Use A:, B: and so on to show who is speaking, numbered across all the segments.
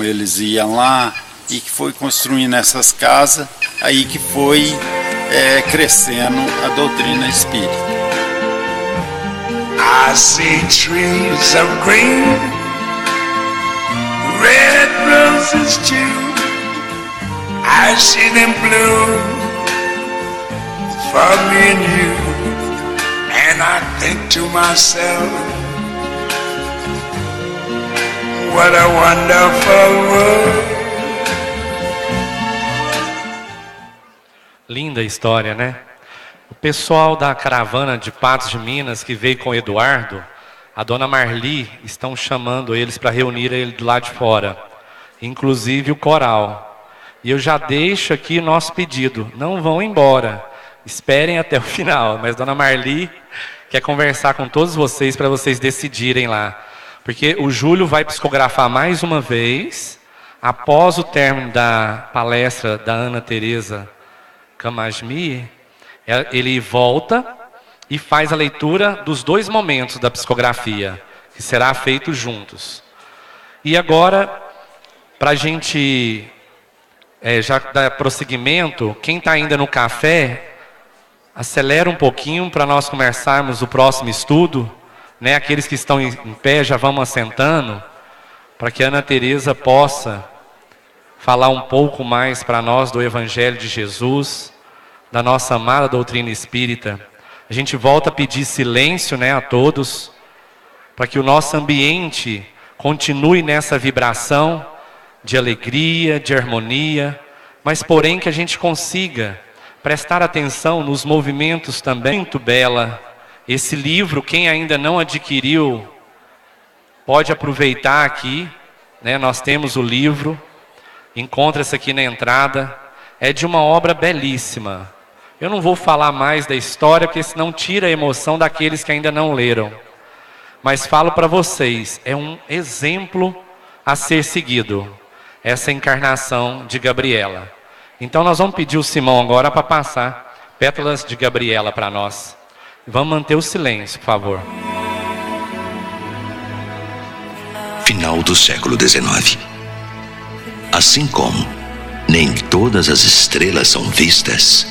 A: Eles iam lá e que foi construindo essas casas, aí que foi crescendo a doutrina espírita.
B: I see trees of green, red roses too. I see them blue for me and you. And I think to myself, what a wonderful world.
C: Linda história, né? O pessoal da caravana de Patos de Minas que veio com o Eduardo, a dona Marli, estão chamando eles para reunir ele do lado de fora, inclusive o coral. E eu já deixo aqui nosso pedido, não vão embora, esperem até o final, mas dona Marli quer conversar com todos vocês para vocês decidirem lá. Porque o Júlio vai psicografar mais uma vez, após o término da palestra da Ana Teresa Kamasmi, ele volta e faz a leitura dos dois momentos da psicografia, que será feito juntos. E agora, para a gente já dar prosseguimento, quem está ainda no café, acelera um pouquinho para nós começarmos o próximo estudo, né? Aqueles que estão em pé já vão assentando, para que a Ana Teresa possa falar um pouco mais para nós do Evangelho de Jesus, da nossa amada doutrina espírita. A gente volta a pedir silêncio, né, a todos, para que o nosso ambiente continue nessa vibração de alegria, de harmonia, mas porém que a gente consiga prestar atenção nos movimentos também. Muito bela. Esse livro, quem ainda não adquiriu, pode aproveitar aqui, né? Nós temos o livro, encontra-se aqui na entrada, é de uma obra belíssima. Eu não vou falar mais da história, porque senão tira a emoção daqueles que ainda não leram. Mas falo para vocês, é um exemplo a ser seguido, essa encarnação de Gabriela. Então nós vamos pedir o Simão agora para passar pétalas de Gabriela para nós. Vamos manter o silêncio, por favor.
D: Final do século XIX. Assim como nem todas as estrelas são vistas,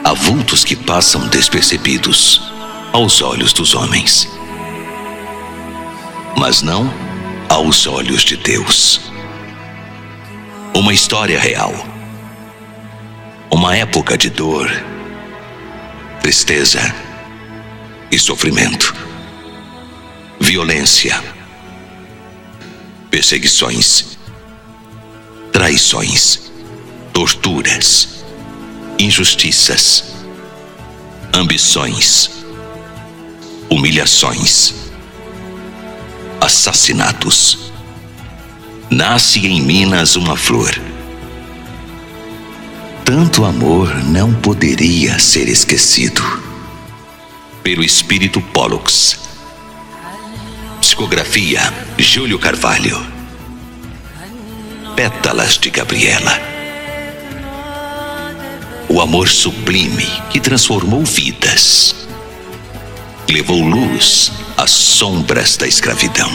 D: há vultos que passam despercebidos aos olhos dos homens, mas não aos olhos de Deus. Uma história real, uma época de dor, tristeza e sofrimento, violência, perseguições, traições, torturas, injustiças, ambições, humilhações, assassinatos. Nasce em Minas uma flor. Tanto amor não poderia ser esquecido. Pelo espírito Pollux. Psicografia Júlio Carvalho. Pétalas de Gabriela. O amor sublime que transformou vidas. Levou luz às sombras da escravidão.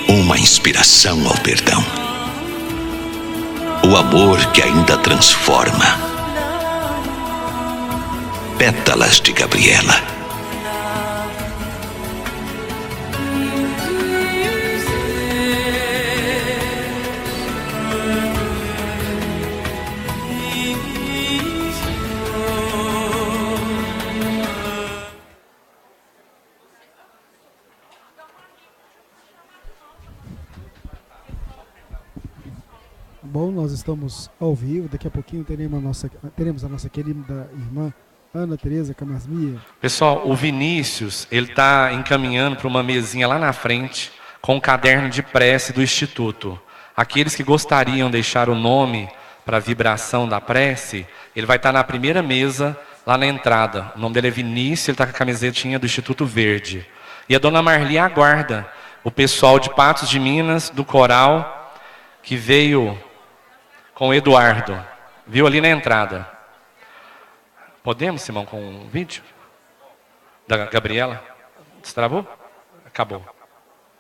D: Uma inspiração ao perdão. O amor que ainda transforma. Pétalas de Gabriela.
E: Bom, nós estamos ao vivo, daqui a pouquinho teremos a nossa querida irmã Ana Teresa Kamasmi.
C: Pessoal, o Vinícius, ele está encaminhando para uma mesinha lá na frente com um caderno de prece do Instituto. Aqueles que gostariam de deixar o nome para a vibração da prece, ele vai estar na primeira mesa lá na entrada. O nome dele é Vinícius, ele está com a camisetinha do Instituto Verde. E a dona Marli aguarda o pessoal de Patos de Minas, do coral, que veio com o Eduardo. Viu ali na entrada. Podemos, Simão, com um vídeo? Da Gabriela? Destravou? Acabou.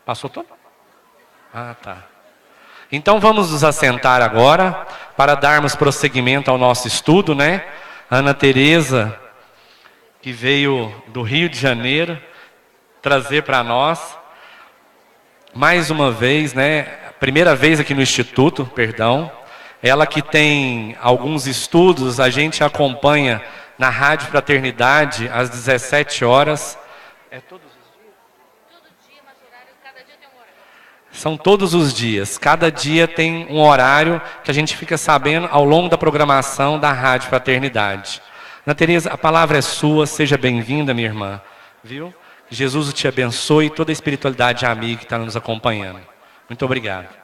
C: Passou todo? Ah, tá. Então vamos nos assentar agora para darmos prosseguimento ao nosso estudo, né? Ana Teresa, que veio do Rio de Janeiro, trazer para nós, mais uma vez, né? Primeira vez aqui no Instituto, perdão. Ela que tem alguns estudos, a gente acompanha na Rádio Fraternidade às 17 horas. É todos os dias? Todo dia, mas horário, cada dia tem um horário. São todos os dias. Cada dia tem um horário que a gente fica sabendo ao longo da programação da Rádio Fraternidade. Ana Teresa, a palavra é sua, seja bem-vinda, minha irmã. Viu? Jesus te abençoe e toda a espiritualidade amiga que está nos acompanhando. Muito obrigado.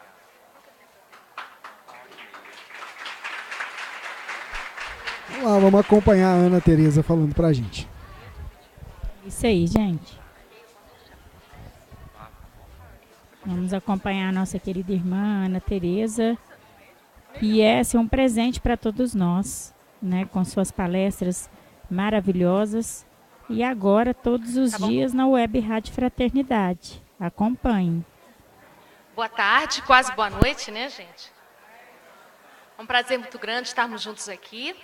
E: Vamos lá, vamos acompanhar a Ana Teresa falando pra gente.
F: Isso aí, gente. Vamos acompanhar a nossa querida irmã Ana Teresa, que é um presente para todos nós, né, com suas palestras maravilhosas. E agora, todos os dias, na Web Rádio Fraternidade. Acompanhem.
G: Boa tarde, quase boa noite, né, gente? É um prazer muito grande estarmos juntos aqui.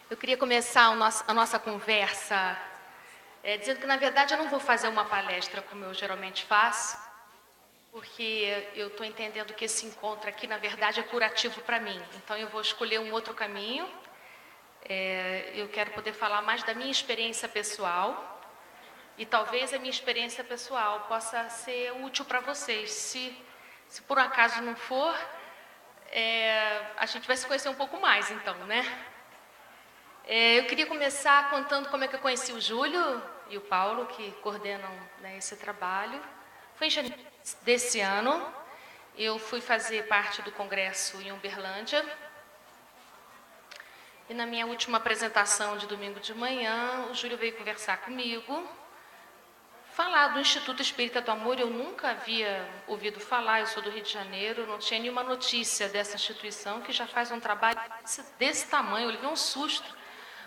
G: Eu queria começar a nossa conversa dizendo que, na verdade, eu não vou fazer uma palestra como eu geralmente faço, porque eu estou entendendo que esse encontro aqui, na verdade, é curativo para mim. Então, eu vou escolher um outro caminho. Eu quero poder falar mais da minha experiência pessoal e talvez a minha experiência pessoal possa ser útil para vocês. Se por acaso não for, a gente vai se conhecer um pouco mais, então, né? Eu queria começar contando como é que eu conheci o Júlio e o Paulo, que coordenam, né, esse trabalho. Foi em janeiro desse ano, eu fui fazer parte do congresso em Uberlândia. E na minha última apresentação de domingo de manhã, o Júlio veio conversar comigo, falar do Instituto Espírita do Amor. Eu nunca havia ouvido falar, eu sou do Rio de Janeiro, não tinha nenhuma notícia dessa instituição, que já faz um trabalho desse tamanho. Eu levei um susto.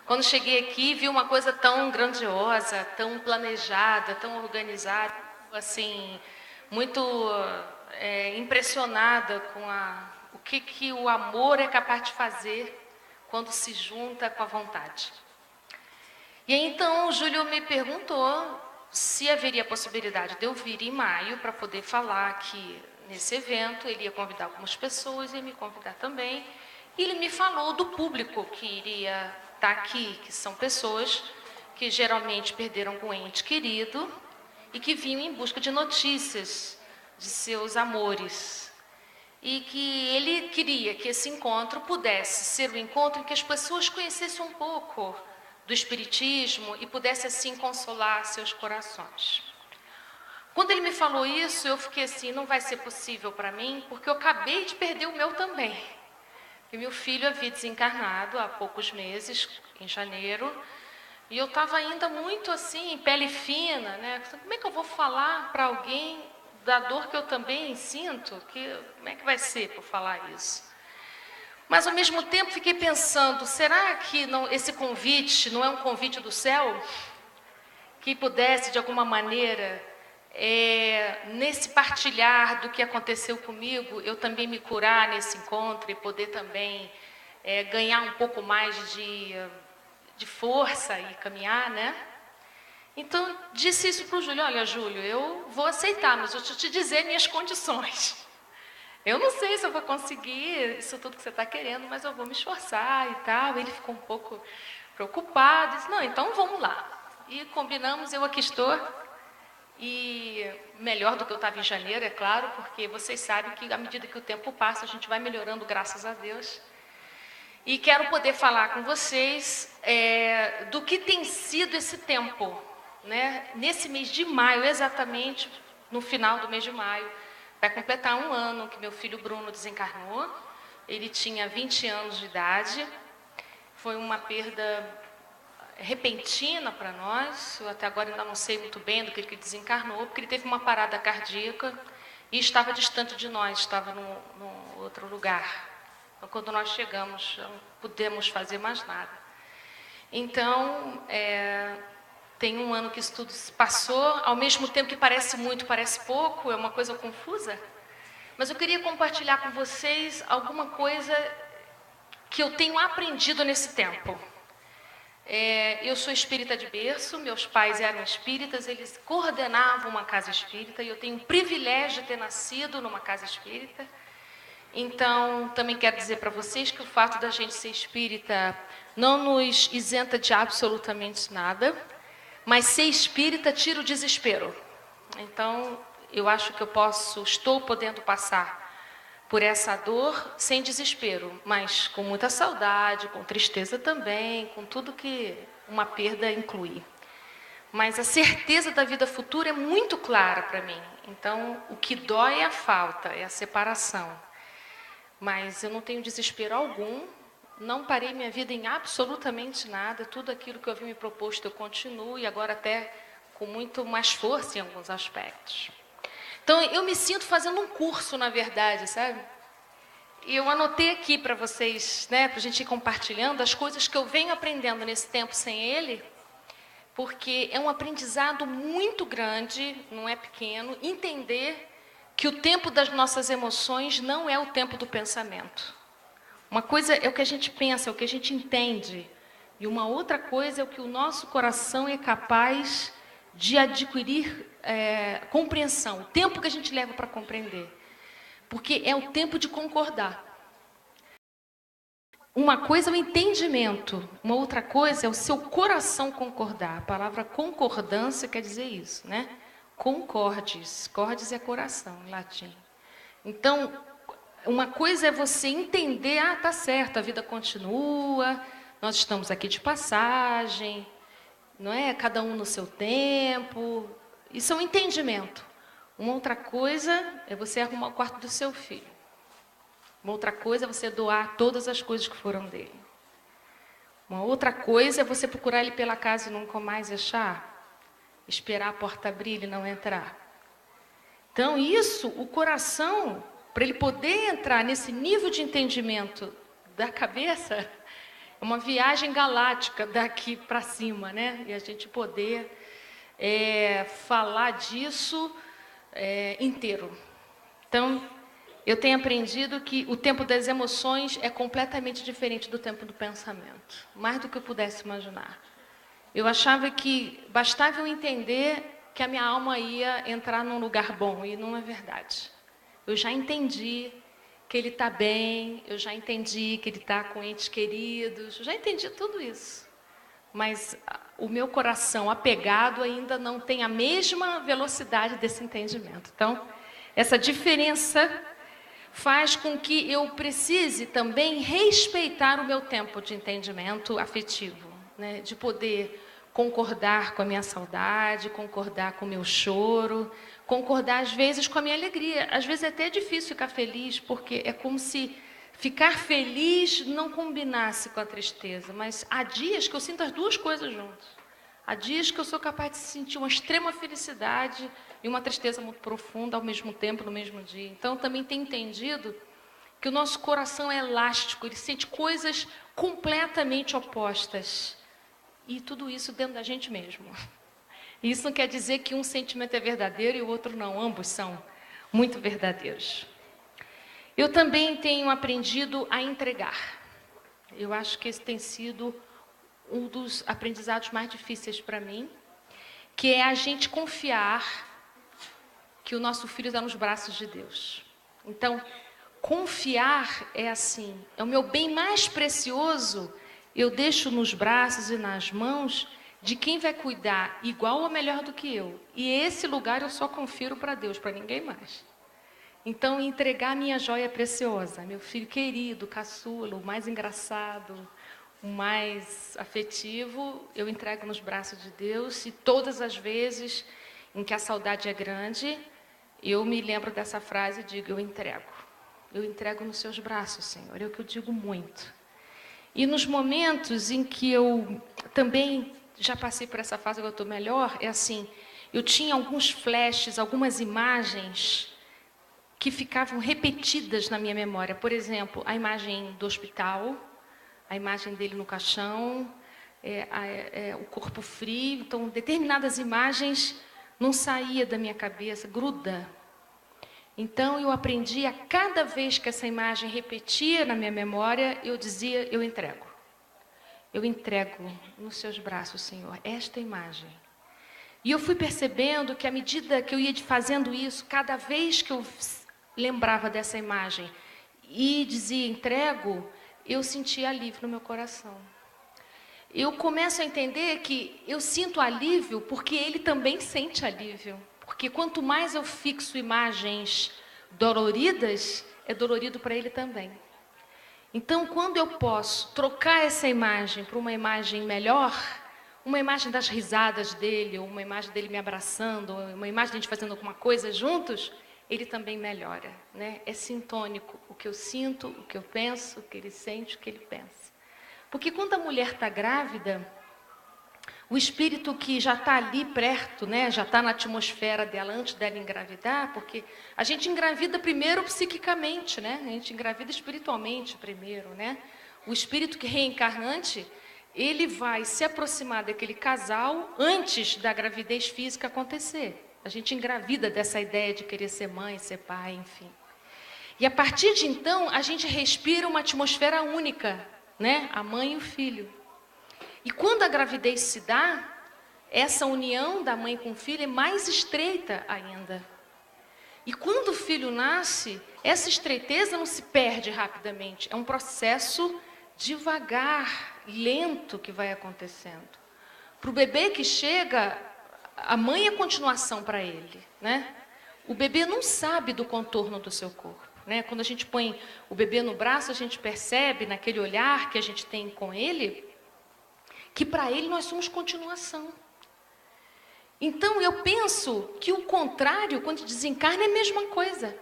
G: Quando cheguei aqui, vi uma coisa tão grandiosa, tão planejada, tão organizada, assim, muito impressionada com o que o amor é capaz de fazer quando se junta com a vontade. E aí, então, o Júlio me perguntou se haveria possibilidade de eu vir em maio para poder falar aqui nesse evento. Ele ia convidar algumas pessoas, ia me convidar também. E ele me falou do público que iria estar aqui, que são pessoas que geralmente perderam um ente querido e que vinham em busca de notícias de seus amores. E que ele queria que esse encontro pudesse ser um encontro em que as pessoas conhecessem um pouco do Espiritismo e pudesse assim consolar seus corações. Quando ele me falou isso, eu fiquei assim, não vai ser possível para mim, porque eu acabei de perder o meu também. E meu filho havia desencarnado há poucos meses, em janeiro, e eu estava ainda muito assim, em pele fina, né? Como é que eu vou falar para alguém da dor que eu também sinto? Como é que vai ser para falar isso? Mas, ao mesmo tempo, fiquei pensando, será que esse convite não é um convite do céu? Que pudesse, de alguma maneira, nesse partilhar do que aconteceu comigo, eu também me curar nesse encontro e poder também ganhar um pouco mais de força e caminhar, né? Então, disse isso para o Júlio: olha, Júlio, eu vou aceitar, mas eu te dizer minhas condições. Eu não sei se eu vou conseguir isso tudo que você está querendo, mas eu vou me esforçar e tal. Ele ficou um pouco preocupado, disse: não, então vamos lá. E combinamos, eu aqui estou. E melhor do que eu estava em janeiro, é claro, porque vocês sabem que à medida que o tempo passa, a gente vai melhorando, graças a Deus. E quero poder falar com vocês do que tem sido esse tempo, né? Nesse mês de maio, exatamente no final do mês de maio, vai completar um ano que meu filho Bruno desencarnou. Ele tinha 20 anos de idade. Foi uma perda repentina para nós. Eu até agora ainda não sei muito bem do que ele desencarnou, porque ele teve uma parada cardíaca e estava distante de nós, estava num outro lugar. Então, quando nós chegamos, não pudemos fazer mais nada. Então, tem um ano que isso tudo se passou, ao mesmo tempo que parece muito, parece pouco, é uma coisa confusa. Mas eu queria compartilhar com vocês alguma coisa que eu tenho aprendido nesse tempo. Eu sou espírita de berço, meus pais eram espíritas, eles coordenavam uma casa espírita e eu tenho o privilégio de ter nascido numa casa espírita. Então, também quero dizer para vocês que o fato da gente ser espírita não nos isenta de absolutamente nada, mas ser espírita tira o desespero. Então, eu acho que estou podendo passar por essa dor sem desespero, mas com muita saudade, com tristeza também, com tudo que uma perda inclui. Mas a certeza da vida futura é muito clara para mim. Então, o que dói é a falta, é a separação. Mas eu não tenho desespero algum, não parei minha vida em absolutamente nada, tudo aquilo que eu havia me proposto eu continuo, e agora até com muito mais força em alguns aspectos. Então, eu me sinto fazendo um curso, na verdade, sabe? E eu anotei aqui para vocês, né, para a gente ir compartilhando as coisas que eu venho aprendendo nesse tempo sem ele, porque é um aprendizado muito grande, não é pequeno, entender que o tempo das nossas emoções não é o tempo do pensamento. Uma coisa é o que a gente pensa, é o que a gente entende, e uma outra coisa é o que o nosso coração é capaz de adquirir compreensão, o tempo que a gente leva para compreender. Porque é o tempo de concordar. Uma coisa é o entendimento, uma outra coisa é o seu coração concordar. A palavra concordância quer dizer isso, né? Concordes, cordes é coração, em latim. Então, uma coisa é você entender, tá certo, a vida continua, nós estamos aqui de passagem, não é? Cada um no seu tempo. Isso é um entendimento. Uma outra coisa é você arrumar o quarto do seu filho. Uma outra coisa é você doar todas as coisas que foram dele. Uma outra coisa é você procurar ele pela casa e nunca mais achar. Esperar a porta abrir e não entrar. Então, isso, o coração, para ele poder entrar nesse nível de entendimento da cabeça, é uma viagem galáctica daqui para cima, né? E a gente poder falar disso inteiro. Então, eu tenho aprendido que o tempo das emoções é completamente diferente do tempo do pensamento. Mais do que eu pudesse imaginar. Eu achava que bastava eu entender que a minha alma ia entrar num lugar bom, e não é verdade. Eu já entendi que ele está bem, eu já entendi que ele está com entes queridos, eu já entendi tudo isso. Mas o meu coração apegado ainda não tem a mesma velocidade desse entendimento. Então, essa diferença faz com que eu precise também respeitar o meu tempo de entendimento afetivo, né? De poder concordar com a minha saudade, concordar com o meu choro, concordar às vezes com a minha alegria. Às vezes é até difícil ficar feliz, porque é como se ficar feliz não combinasse com a tristeza, mas há dias que eu sinto as duas coisas juntas. Há dias que eu sou capaz de sentir uma extrema felicidade e uma tristeza muito profunda ao mesmo tempo, no mesmo dia. Então, também tenho entendido que o nosso coração é elástico, ele sente coisas completamente opostas. E tudo isso dentro da gente mesmo. E isso não quer dizer que um sentimento é verdadeiro e o outro não, ambos são muito verdadeiros. Eu também tenho aprendido a entregar. Eu acho que esse tem sido um dos aprendizados mais difíceis para mim, que é a gente confiar que o nosso filho está nos braços de Deus. Então, confiar é assim, é o meu bem mais precioso, eu deixo nos braços e nas mãos de quem vai cuidar igual ou melhor do que eu. E esse lugar eu só confiro para Deus, para ninguém mais. Então, entregar a minha joia preciosa, meu filho querido, caçula, o mais engraçado, o mais afetivo, eu entrego nos braços de Deus. E todas as vezes em que a saudade é grande, eu me lembro dessa frase e digo, eu entrego nos seus braços, Senhor. É o que eu digo muito. E nos momentos em que eu também já passei por essa fase, agora eu estou melhor, é assim, eu tinha alguns flashes, algumas imagens que ficavam repetidas na minha memória. Por exemplo, a imagem do hospital, a imagem dele no caixão, o corpo frio. Então, determinadas imagens não saía da minha cabeça, gruda. Então, eu aprendi a cada vez que essa imagem repetia na minha memória, eu dizia, eu entrego. Eu entrego nos seus braços, Senhor, esta imagem. E eu fui percebendo que à medida que eu ia fazendo isso, cada vez que eu lembrava dessa imagem e dizia entrego, eu sentia alívio no meu coração. Eu começo a entender que eu sinto alívio porque ele também sente alívio. Porque quanto mais eu fixo imagens doloridas, é dolorido para ele também. Então, quando eu posso trocar essa imagem por uma imagem melhor, uma imagem das risadas dele, ou uma imagem dele me abraçando, ou uma imagem de a gente fazendo alguma coisa juntos, ele também melhora, né? É sintônico o que eu sinto, o que eu penso, o que ele sente, o que ele pensa. Porque quando a mulher está grávida, o espírito que já está ali perto, né, já está na atmosfera dela antes dela engravidar, porque a gente engravida primeiro psiquicamente, né? A gente engravida espiritualmente primeiro, né? O espírito que reencarnante, ele vai se aproximar daquele casal antes da gravidez física acontecer. A gente engravida dessa ideia de querer ser mãe, ser pai, enfim. E a partir de então, a gente respira uma atmosfera única, né? A mãe e o filho. E quando a gravidez se dá, essa união da mãe com o filho é mais estreita ainda. E quando o filho nasce, essa estreiteza não se perde rapidamente. É um processo devagar, lento que vai acontecendo. Para o bebê que chega, a mãe é continuação para ele, né? O bebê não sabe do contorno do seu corpo, né? Quando a gente põe o bebê no braço, a gente percebe naquele olhar que a gente tem com ele, que para ele nós somos continuação. Então eu penso que o contrário, quando desencarna, é a mesma coisa.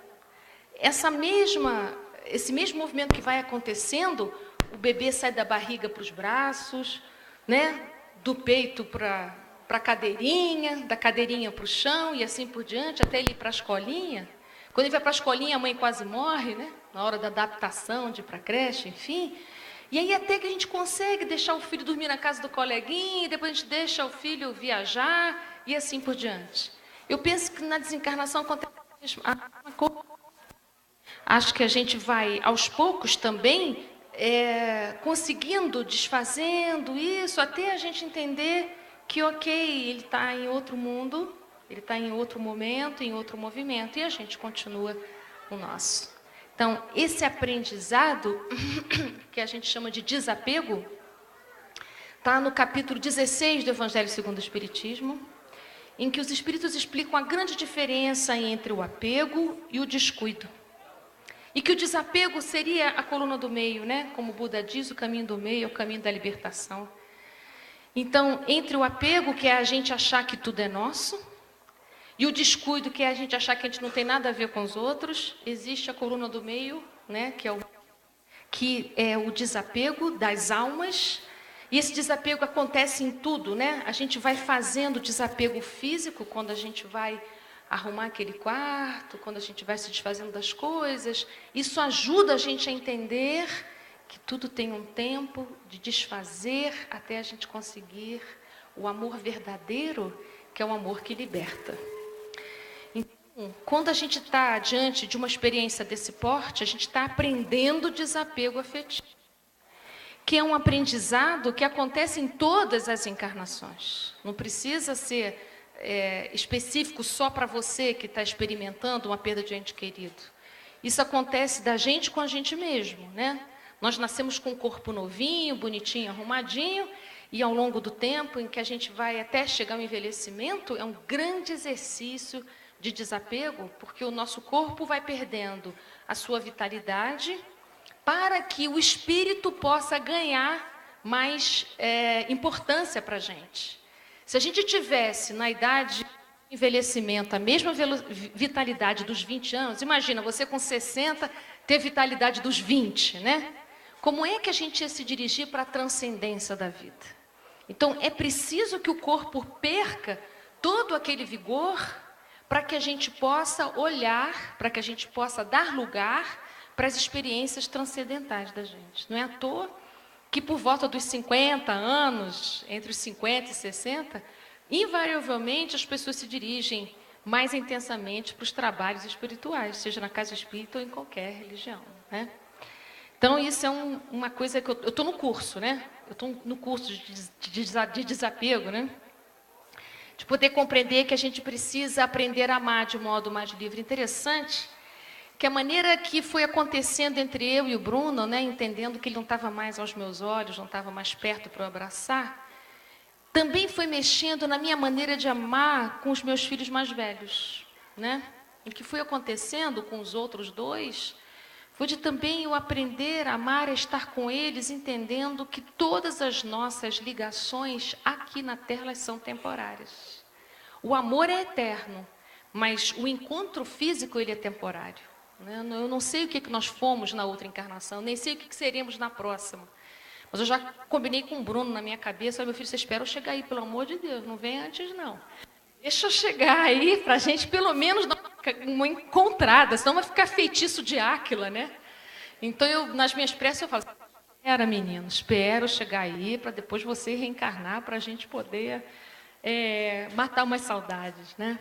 G: Esse mesmo movimento que vai acontecendo, o bebê sai da barriga para os braços, né? Do peito para a cadeirinha, da cadeirinha para o chão e assim por diante, até ele ir para a escolinha. Quando ele vai para a escolinha, a mãe quase morre, né? Na hora da adaptação de ir para a creche, enfim. E aí até que a gente consegue deixar o filho dormir na casa do coleguinha, e depois a gente deixa o filho viajar, e assim por diante. Eu penso que na desencarnação acontece a mesma coisa. Acho que a gente vai, aos poucos também, conseguindo, desfazendo isso, até a gente entender que, ok, ele está em outro mundo, ele está em outro momento, em outro movimento, e a gente continua o nosso. Então, esse aprendizado, que a gente chama de desapego, está no capítulo 16 do Evangelho segundo o Espiritismo, em que os Espíritos explicam a grande diferença entre o apego e o descuido. E que o desapego seria a coluna do meio, né? Como o Buda diz, o caminho do meio é o caminho da libertação. Então, entre o apego, que é a gente achar que tudo é nosso, e o descuido, que é a gente achar que a gente não tem nada a ver com os outros, existe a coluna do meio, né, que é o desapego das almas. E esse desapego acontece em tudo, né? A gente vai fazendo desapego físico quando a gente vai arrumar aquele quarto, quando a gente vai se desfazendo das coisas. Isso ajuda a gente a entender que tudo tem um tempo de desfazer até a gente conseguir o amor verdadeiro, que é o amor que liberta. Quando a gente está diante de uma experiência desse porte, a gente está aprendendo desapego afetivo, que é um aprendizado que acontece em todas as encarnações. Não precisa ser específico só para você que está experimentando uma perda de ente querido. Isso acontece da gente com a gente mesmo, né? Nós nascemos com um corpo novinho, bonitinho, arrumadinho, e ao longo do tempo em que a gente vai até chegar ao envelhecimento, é um grande exercício de desapego, porque o nosso corpo vai perdendo a sua vitalidade para que o espírito possa ganhar mais importância para a gente. Se a gente tivesse na idade de envelhecimento a mesma vitalidade dos 20 anos, imagina, você com 60 ter vitalidade dos 20, né? Como é que a gente ia se dirigir para a transcendência da vida? Então, é preciso que o corpo perca todo aquele vigor para que a gente possa olhar, para que a gente possa dar lugar para as experiências transcendentais da gente. Não é à toa que por volta dos 50 anos, entre os 50 e 60, invariavelmente as pessoas se dirigem mais intensamente para os trabalhos espirituais, seja na casa espírita ou em qualquer religião, né? Então, isso é uma coisa que eu estou no curso, né? Eu estou no curso de desapego, né? De poder compreender que a gente precisa aprender a amar de modo mais livre. Interessante que a maneira que foi acontecendo entre eu e o Bruno, né, entendendo que ele não estava mais aos meus olhos, não estava mais perto para eu abraçar, também foi mexendo na minha maneira de amar com os meus filhos mais velhos, né? O que foi acontecendo com os outros dois foi de também eu aprender a amar, a estar com eles, entendendo que todas as nossas ligações aqui na Terra elas são temporárias. O amor é eterno, mas o encontro físico ele é temporário. Eu não sei o que nós fomos na outra encarnação, nem sei o que seremos na próxima. Mas eu já combinei com o Bruno na minha cabeça, meu filho, você espera eu chegar aí, pelo amor de Deus, não vem antes não. Deixa eu chegar aí para a gente pelo menos dar uma encontrada, senão vai ficar feitiço de Áquila, né? Então, nas minhas preces eu falo, espera menino, espero chegar aí para depois você reencarnar para a gente poder matar umas saudades, né?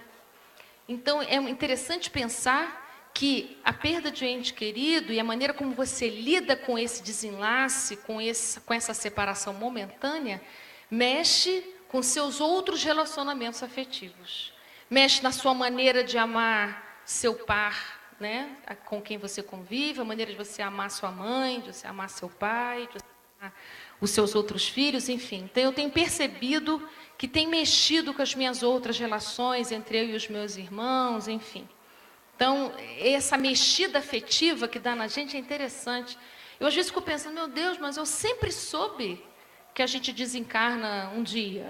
G: Então, é interessante pensar que a perda de um ente querido e a maneira como você lida com esse desenlace, com essa separação momentânea, mexe com seus outros relacionamentos afetivos. Mexe na sua maneira de amar seu par, né, com quem você convive, a maneira de você amar sua mãe, de você amar seu pai, de você amar os seus outros filhos, enfim. Então, eu tenho percebido que tem mexido com as minhas outras relações entre eu e os meus irmãos, enfim. Então, essa mexida afetiva que dá na gente é interessante. Eu, às vezes, fico pensando, meu Deus, mas eu sempre soube que a gente desencarna um dia.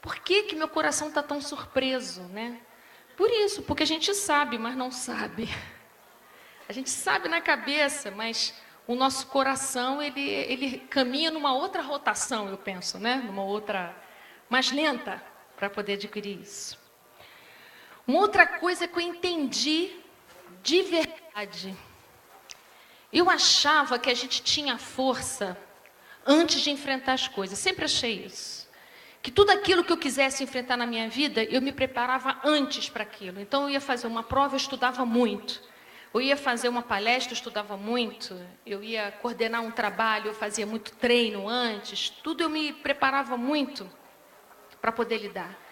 G: Por que meu coração está tão surpreso, né? Por isso, porque a gente sabe, mas não sabe. A gente sabe na cabeça, mas o nosso coração, ele caminha numa outra rotação, eu penso, né? Numa outra, mais lenta, para poder adquirir isso. Uma outra coisa que eu entendi de verdade. Eu achava que a gente tinha força antes de enfrentar as coisas. Sempre achei isso. Que tudo aquilo que eu quisesse enfrentar na minha vida, eu me preparava antes para aquilo. Então, eu ia fazer uma prova, eu estudava muito. Eu ia fazer uma palestra, eu estudava muito. Eu ia coordenar um trabalho, eu fazia muito treino antes. Tudo eu me preparava muito para poder lidar.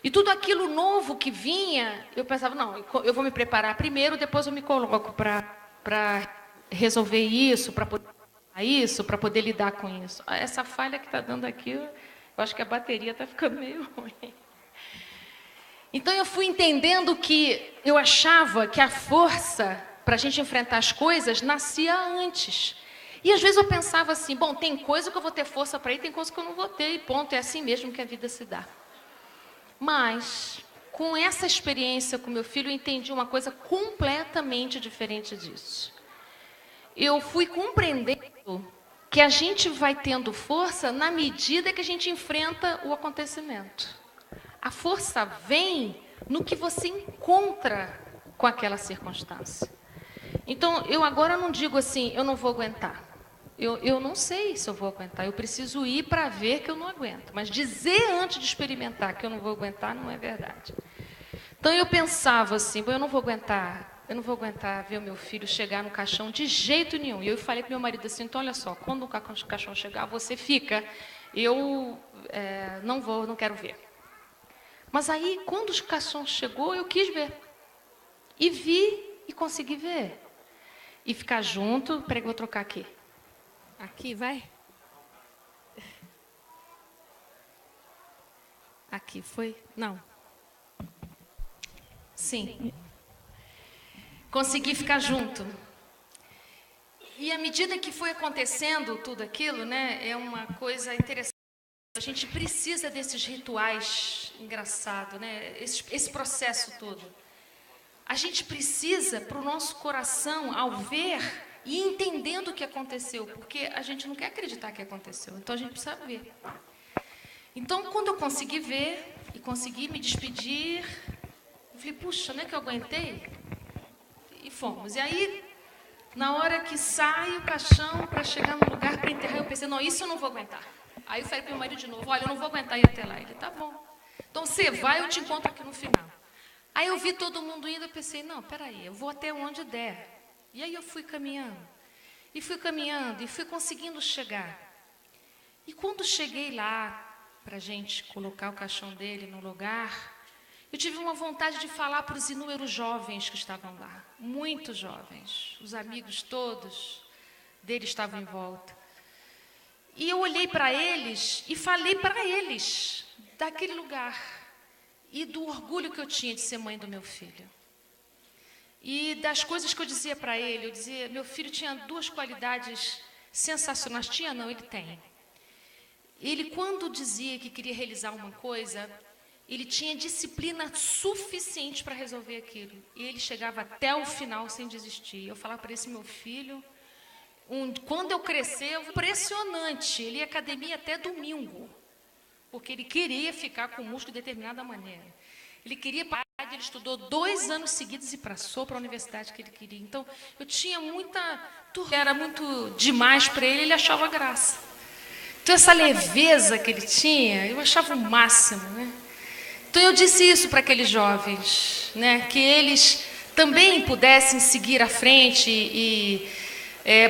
G: E tudo aquilo novo que vinha, eu pensava, não, eu vou me preparar primeiro, depois eu me coloco para resolver isso, para poder lidar com isso. Essa falha que está dando aqui, eu acho que a bateria está ficando meio ruim. Então, eu fui entendendo que eu achava que a força para a gente enfrentar as coisas nascia antes. E, às vezes, eu pensava assim, bom, tem coisa que eu vou ter força para ir, tem coisa que eu não vou ter, e ponto, é assim mesmo que a vida se dá. Mas, com essa experiência com meu filho, eu entendi uma coisa completamente diferente disso. Eu fui compreendendo que a gente vai tendo força na medida que a gente enfrenta o acontecimento. A força vem no que você encontra com aquela circunstância. Então, eu agora não digo assim, eu não vou aguentar. Eu não sei se eu vou aguentar, eu preciso ir para ver que eu não aguento. Mas dizer antes de experimentar que eu não vou aguentar não é verdade. Então eu pensava assim, eu não vou aguentar ver o meu filho chegar no caixão de jeito nenhum. E eu falei para meu marido assim, então olha só, quando o caixão chegar, você fica, eu não quero ver. Mas aí, quando o caixão chegou, eu quis ver. E vi e consegui ver. E ficar junto, peraí que eu vou trocar aqui. Aqui, vai. Aqui, foi? Não. Sim. Consegui ficar junto. E à medida que foi acontecendo tudo aquilo, né, é uma coisa interessante. A gente precisa desses rituais engraçados, né, esse processo todo. A gente precisa, para o nosso coração, ao ver e entendendo o que aconteceu, porque a gente não quer acreditar que aconteceu, então a gente precisa ver. Então, quando eu consegui ver e consegui me despedir, eu falei, puxa, não é que eu aguentei? E fomos. E aí, Na hora que sai o caixão para chegar no lugar para enterrar, eu pensei, não, isso eu não vou aguentar. Aí eu falei para o meu marido de novo, olha, eu não vou aguentar ir até lá. Ele, tá bom. Então você vai, eu te encontro aqui no final. Aí eu vi todo mundo indo, eu pensei, não, peraí, eu vou até onde der. E aí eu fui caminhando, e fui conseguindo chegar. E quando cheguei lá, para a gente colocar o caixão dele no lugar, eu tive uma vontade de falar para os inúmeros jovens que estavam lá, muitos jovens, os amigos todos dele estavam em volta. E eu olhei para eles e falei para eles daquele lugar e do orgulho que eu tinha de ser mãe do meu filho. E das coisas que eu dizia para ele, eu dizia, meu filho tinha 2 qualidades sensacionais. Tinha não, ele tem. Ele, quando dizia que queria realizar uma coisa, ele tinha disciplina suficiente para resolver aquilo. E ele chegava até o final sem desistir. Eu falava para esse meu filho, quando eu crescer, impressionante, ele ia à academia até domingo, porque ele queria ficar com o músculo de determinada maneira. Ele queria parar, ele estudou 2 anos seguidos e passou para a universidade que ele queria. Então, eu tinha era muito demais para ele, ele achava graça. Então, essa leveza que ele tinha, eu achava o máximo, né? Então, eu disse isso para aqueles jovens, né? Que eles também pudessem seguir à frente e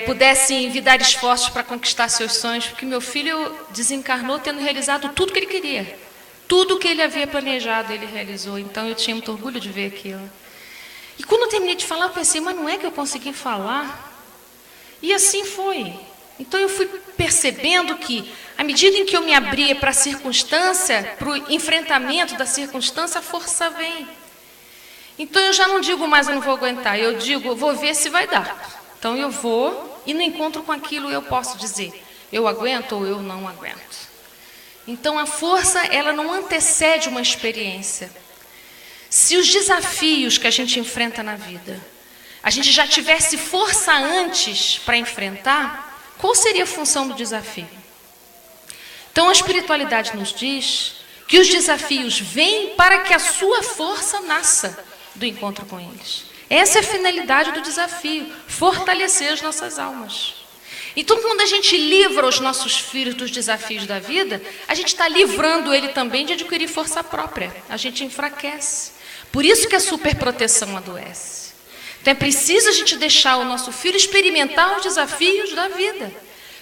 G: pudessem envidar esforços para conquistar seus sonhos, porque meu filho desencarnou tendo realizado tudo que ele queria. Tudo que ele havia planejado, ele realizou. Então, eu tinha muito orgulho de ver aquilo. E quando eu terminei de falar, eu pensei, mas não é que eu consegui falar? E assim foi. Então, eu fui percebendo que, à medida em que eu me abria para a circunstância, para o enfrentamento da circunstância, a força vem. Então, eu já não digo mais, eu não vou aguentar. Eu digo, vou ver se vai dar. Então, eu vou e no encontro com aquilo eu posso dizer, eu aguento ou eu não aguento. Então, a força, ela não antecede uma experiência. Se os desafios que a gente enfrenta na vida, a gente já tivesse força antes para enfrentar, qual seria a função do desafio? Então, a espiritualidade nos diz que os desafios vêm para que a sua força nasça do encontro com eles. Essa é a finalidade do desafio, fortalecer as nossas almas. Então, quando a gente livra os nossos filhos dos desafios da vida, a gente está livrando ele também de adquirir força própria. A gente enfraquece. Por isso que a superproteção adoece. Então, é preciso a gente deixar o nosso filho experimentar os desafios da vida,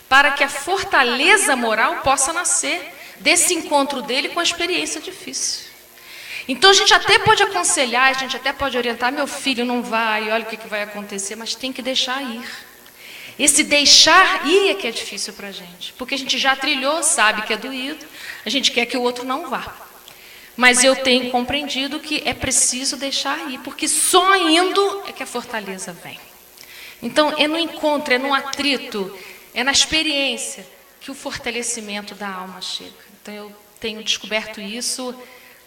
G: para que a fortaleza moral possa nascer desse encontro dele com a experiência difícil. Então, a gente até pode aconselhar, a gente até pode orientar, meu filho, não vai, olha o que vai acontecer, mas tem que deixar ir. Esse deixar ir é que é difícil para a gente, porque a gente já trilhou, sabe que é doído, a gente quer que o outro não vá. Mas eu tenho compreendido que é preciso deixar ir, porque só indo é que a fortaleza vem. Então, é no encontro, é no atrito, é na experiência que o fortalecimento da alma chega. Então, eu tenho descoberto isso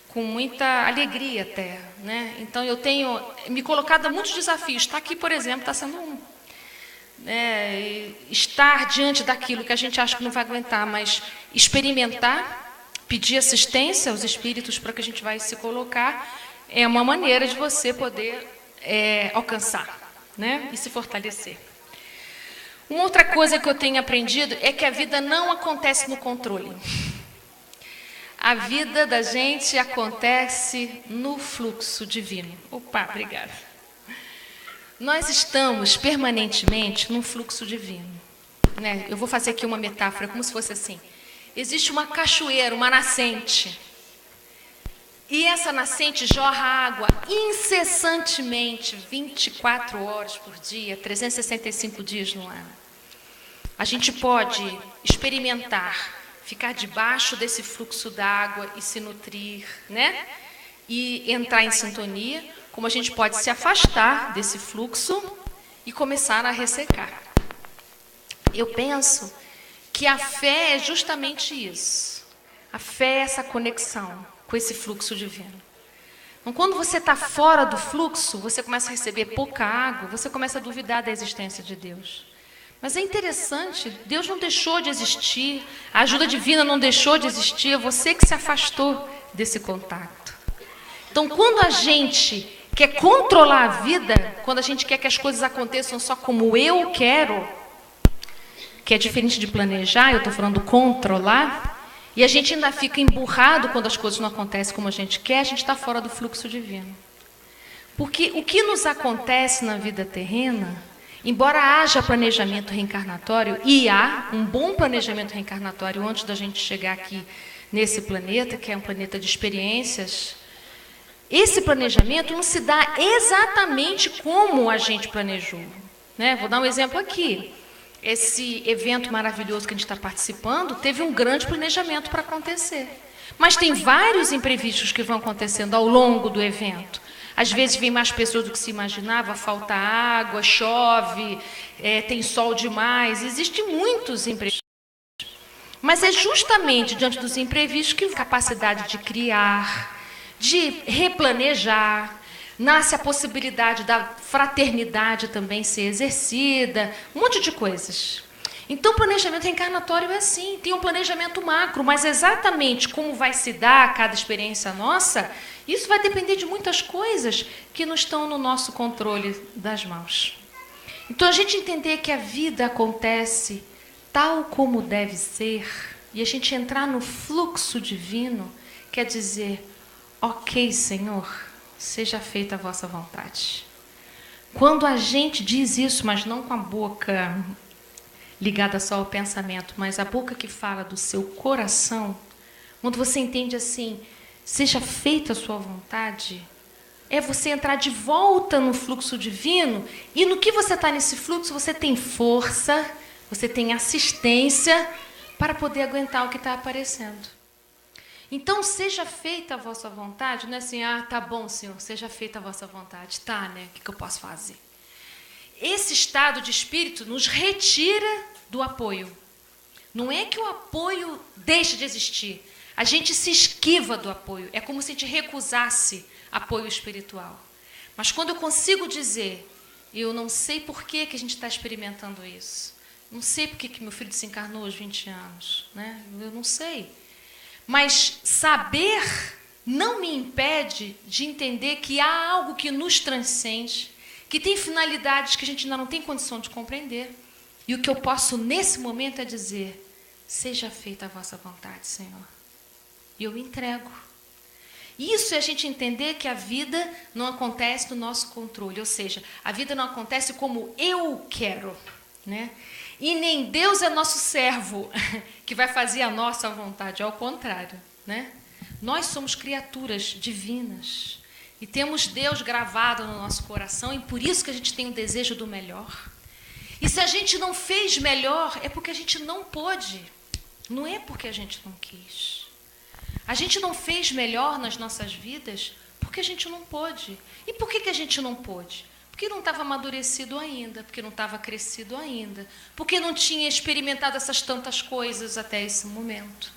G: com muita alegria até, né? Então, eu tenho me colocado a muitos desafios. Está aqui, por exemplo, está sendo um. Estar diante daquilo que a gente acha que não vai aguentar, mas experimentar, pedir assistência aos espíritos para que a gente vai se colocar, é uma maneira de você poder alcançar, né? E se fortalecer. Uma outra coisa que eu tenho aprendido é que a vida não acontece no controle. A vida da gente acontece no fluxo divino. Opa, obrigada. Nós estamos permanentemente num fluxo divino, né? Eu vou fazer aqui uma metáfora, como se fosse assim. Existe uma cachoeira, uma nascente. E essa nascente jorra água incessantemente, 24 horas por dia, 365 dias no ano. A gente pode experimentar, ficar debaixo desse fluxo d'água e se nutrir, né? E entrar em sintonia, como a gente pode se afastar desse fluxo e começar a ressecar. Eu penso que a fé é justamente isso. A fé é essa conexão com esse fluxo divino. Então, quando você está fora do fluxo, você começa a receber pouca água, você começa a duvidar da existência de Deus. Mas é interessante, Deus não deixou de existir, a ajuda divina não deixou de existir, é você que se afastou desse contato. Então, quando a gente quer controlar a vida, quando a gente quer que as coisas aconteçam só como eu quero, que é diferente de planejar, eu estou falando controlar, e a gente ainda fica emburrado quando as coisas não acontecem como a gente quer, a gente está fora do fluxo divino. Porque o que nos acontece na vida terrena, embora haja planejamento reencarnatório, e há um bom planejamento reencarnatório antes da gente chegar aqui nesse planeta, que é um planeta de experiências, esse planejamento não se dá exatamente como a gente planejou, né? Vou dar um exemplo aqui. Esse evento maravilhoso que a gente está participando teve um grande planejamento para acontecer. Mas tem vários imprevistos que vão acontecendo ao longo do evento. Às vezes vem mais pessoas do que se imaginava, falta água, chove, tem sol demais, existem muitos imprevistos. Mas é justamente diante dos imprevistos que a capacidade de criar, de replanejar, nasce a possibilidade da fraternidade também ser exercida, um monte de coisas. Então, o planejamento reencarnatório é assim, tem um planejamento macro, mas exatamente como vai se dar cada experiência nossa, isso vai depender de muitas coisas que não estão no nosso controle das mãos. Então, a gente entender que a vida acontece tal como deve ser, e a gente entrar no fluxo divino, quer dizer, ok, Senhor, seja feita a vossa vontade. Quando a gente diz isso, mas não com a boca ligada só ao pensamento, mas a boca que fala do seu coração, quando você entende assim, seja feita a sua vontade, é você entrar de volta no fluxo divino, e no que você está nesse fluxo, você tem força, você tem assistência para poder aguentar o que está aparecendo. Então, seja feita a vossa vontade, não é assim, tá bom, Senhor, seja feita a vossa vontade. Tá, né? O que eu posso fazer? Esse estado de espírito nos retira do apoio. Não é que o apoio deixe de existir. A gente se esquiva do apoio. É como se a gente recusasse apoio espiritual. Mas quando eu consigo dizer, eu não sei por que a gente está experimentando isso. Não sei por que meu filho desencarnou aos 20 anos. Né? Eu não sei. Mas saber não me impede de entender que há algo que nos transcende, que tem finalidades que a gente ainda não tem condição de compreender. E o que eu posso nesse momento é dizer, seja feita a vossa vontade, Senhor. E eu me entrego. Isso é a gente entender que a vida não acontece no nosso controle, ou seja, a vida não acontece como eu quero, né? E nem Deus é nosso servo, que vai fazer a nossa vontade, ao contrário, né? Nós somos criaturas divinas e temos Deus gravado no nosso coração e por isso que a gente tem o desejo do melhor. E se a gente não fez melhor, é porque a gente não pôde, não é porque a gente não quis. A gente não fez melhor nas nossas vidas porque a gente não pôde. E por que a gente não pôde? Porque não estava amadurecido ainda, porque não estava crescido ainda, porque não tinha experimentado essas tantas coisas até esse momento.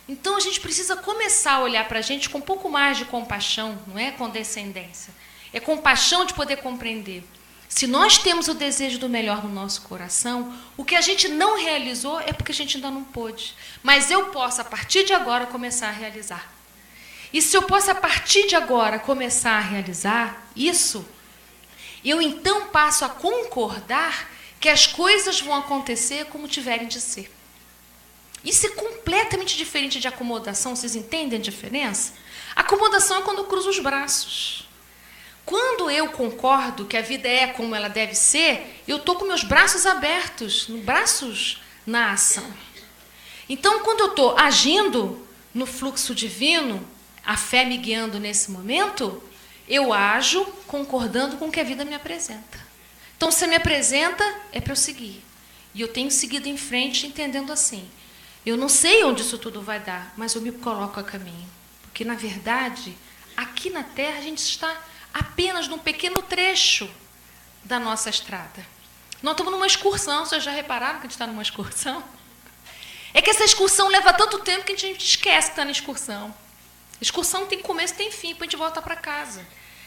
G: Então, a gente precisa começar a olhar para a gente com um pouco mais de compaixão, não é condescendência, é compaixão de poder compreender. Se nós temos o desejo do melhor no nosso coração, o que a gente não realizou é porque a gente ainda não pôde. Mas eu posso, a partir de agora, começar a realizar. E se eu posso, a partir de agora, começar a realizar isso, eu então passo a concordar que as coisas vão acontecer como tiverem de ser. Isso é completamente diferente de acomodação, vocês entendem a diferença? Acomodação é quando eu cruzo os braços. Quando eu concordo que a vida é como ela deve ser, eu estou com meus braços abertos, braços na ação. Então, quando eu estou agindo no fluxo divino, a fé me guiando nesse momento, eu ajo concordando com o que a vida me apresenta. Então, se me apresenta, é para eu seguir. E eu tenho seguido em frente, entendendo assim. Eu não sei onde isso tudo vai dar, mas eu me coloco a caminho. Porque, na verdade, aqui na Terra, a gente está apenas num pequeno trecho da nossa estrada. Nós estamos numa excursão, vocês já repararam que a gente está numa excursão? É que essa excursão leva tanto tempo que a gente esquece que está na excursão. A excursão tem começo e tem fim, depois a gente volta para casa.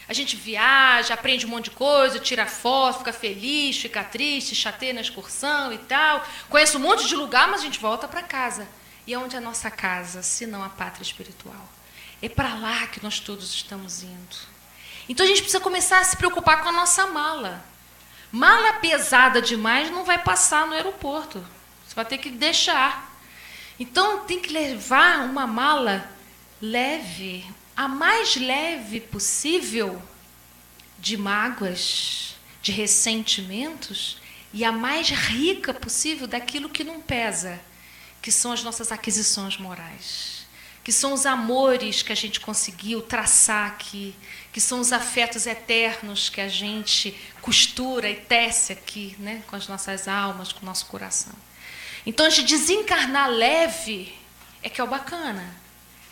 G: A gente viaja, aprende um monte de coisa, tira foto, fica feliz, fica triste, chateia na excursão e tal. Conhece um monte de lugar, mas a gente volta para casa. E é onde é a nossa casa, se não a pátria espiritual? É para lá que nós todos estamos indo. Então a gente precisa começar a se preocupar com a nossa mala. Mala pesada demais não vai passar no aeroporto. Você vai ter que deixar. Então tem que levar uma mala leve, a mais leve possível, de mágoas, de ressentimentos, e a mais rica possível daquilo que não pesa, que são as nossas aquisições morais, que são os amores que a gente conseguiu traçar aqui, que são os afetos eternos que a gente costura e tece aqui, né, com as nossas almas, com o nosso coração. Então, a gente desencarnar leve é que é o bacana.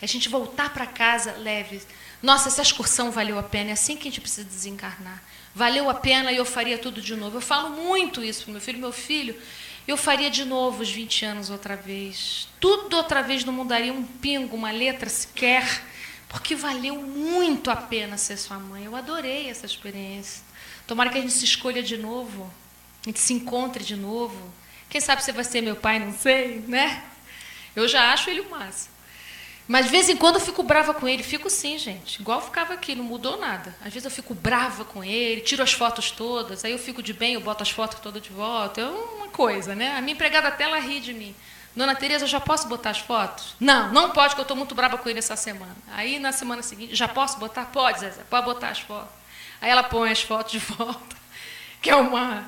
G: É a gente voltar para casa leve. Nossa, essa excursão valeu a pena. É assim que a gente precisa desencarnar. Valeu a pena e eu faria tudo de novo. Eu falo muito isso para o meu filho. Meu filho, eu faria de novo os 20 anos outra vez. Tudo outra vez, não mudaria um pingo, uma letra sequer, porque valeu muito a pena ser sua mãe. Eu adorei essa experiência. Tomara que a gente se escolha de novo, a gente se encontre de novo. Quem sabe você vai ser meu pai, não sei, né? Eu já acho ele o máximo. Mas de vez em quando eu fico brava com ele. Fico sim, gente. Igual eu ficava aqui, não mudou nada. Às vezes eu fico brava com ele, tiro as fotos todas, aí eu fico de bem, eu boto as fotos todas de volta. É uma coisa, né? A minha empregada até ela ri de mim. Dona Tereza, eu já posso botar as fotos? Não, não pode, porque eu estou muito brava com ele essa semana. Aí na semana seguinte, já posso botar? Pode, Zezé, pode botar as fotos. Aí ela põe as fotos de volta, que é uma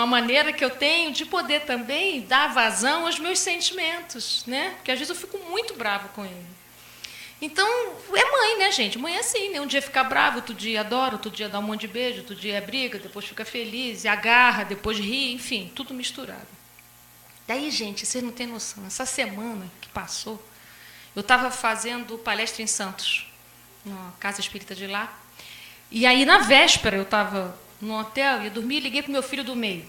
G: maneira que eu tenho de poder também dar vazão aos meus sentimentos, né? Porque às vezes eu fico muito brava com ele. Então, é mãe, né, gente? Mãe é assim, né? Um dia fica bravo, outro dia adora, outro dia dá um monte de beijo, outro dia briga, depois fica feliz, e agarra, depois ri, enfim, tudo misturado. Daí, gente, vocês não têm noção, essa semana que passou, eu estava fazendo palestra em Santos, na casa espírita de lá, e aí, na véspera, eu estava no hotel, ia dormir e liguei para o meu filho do meio.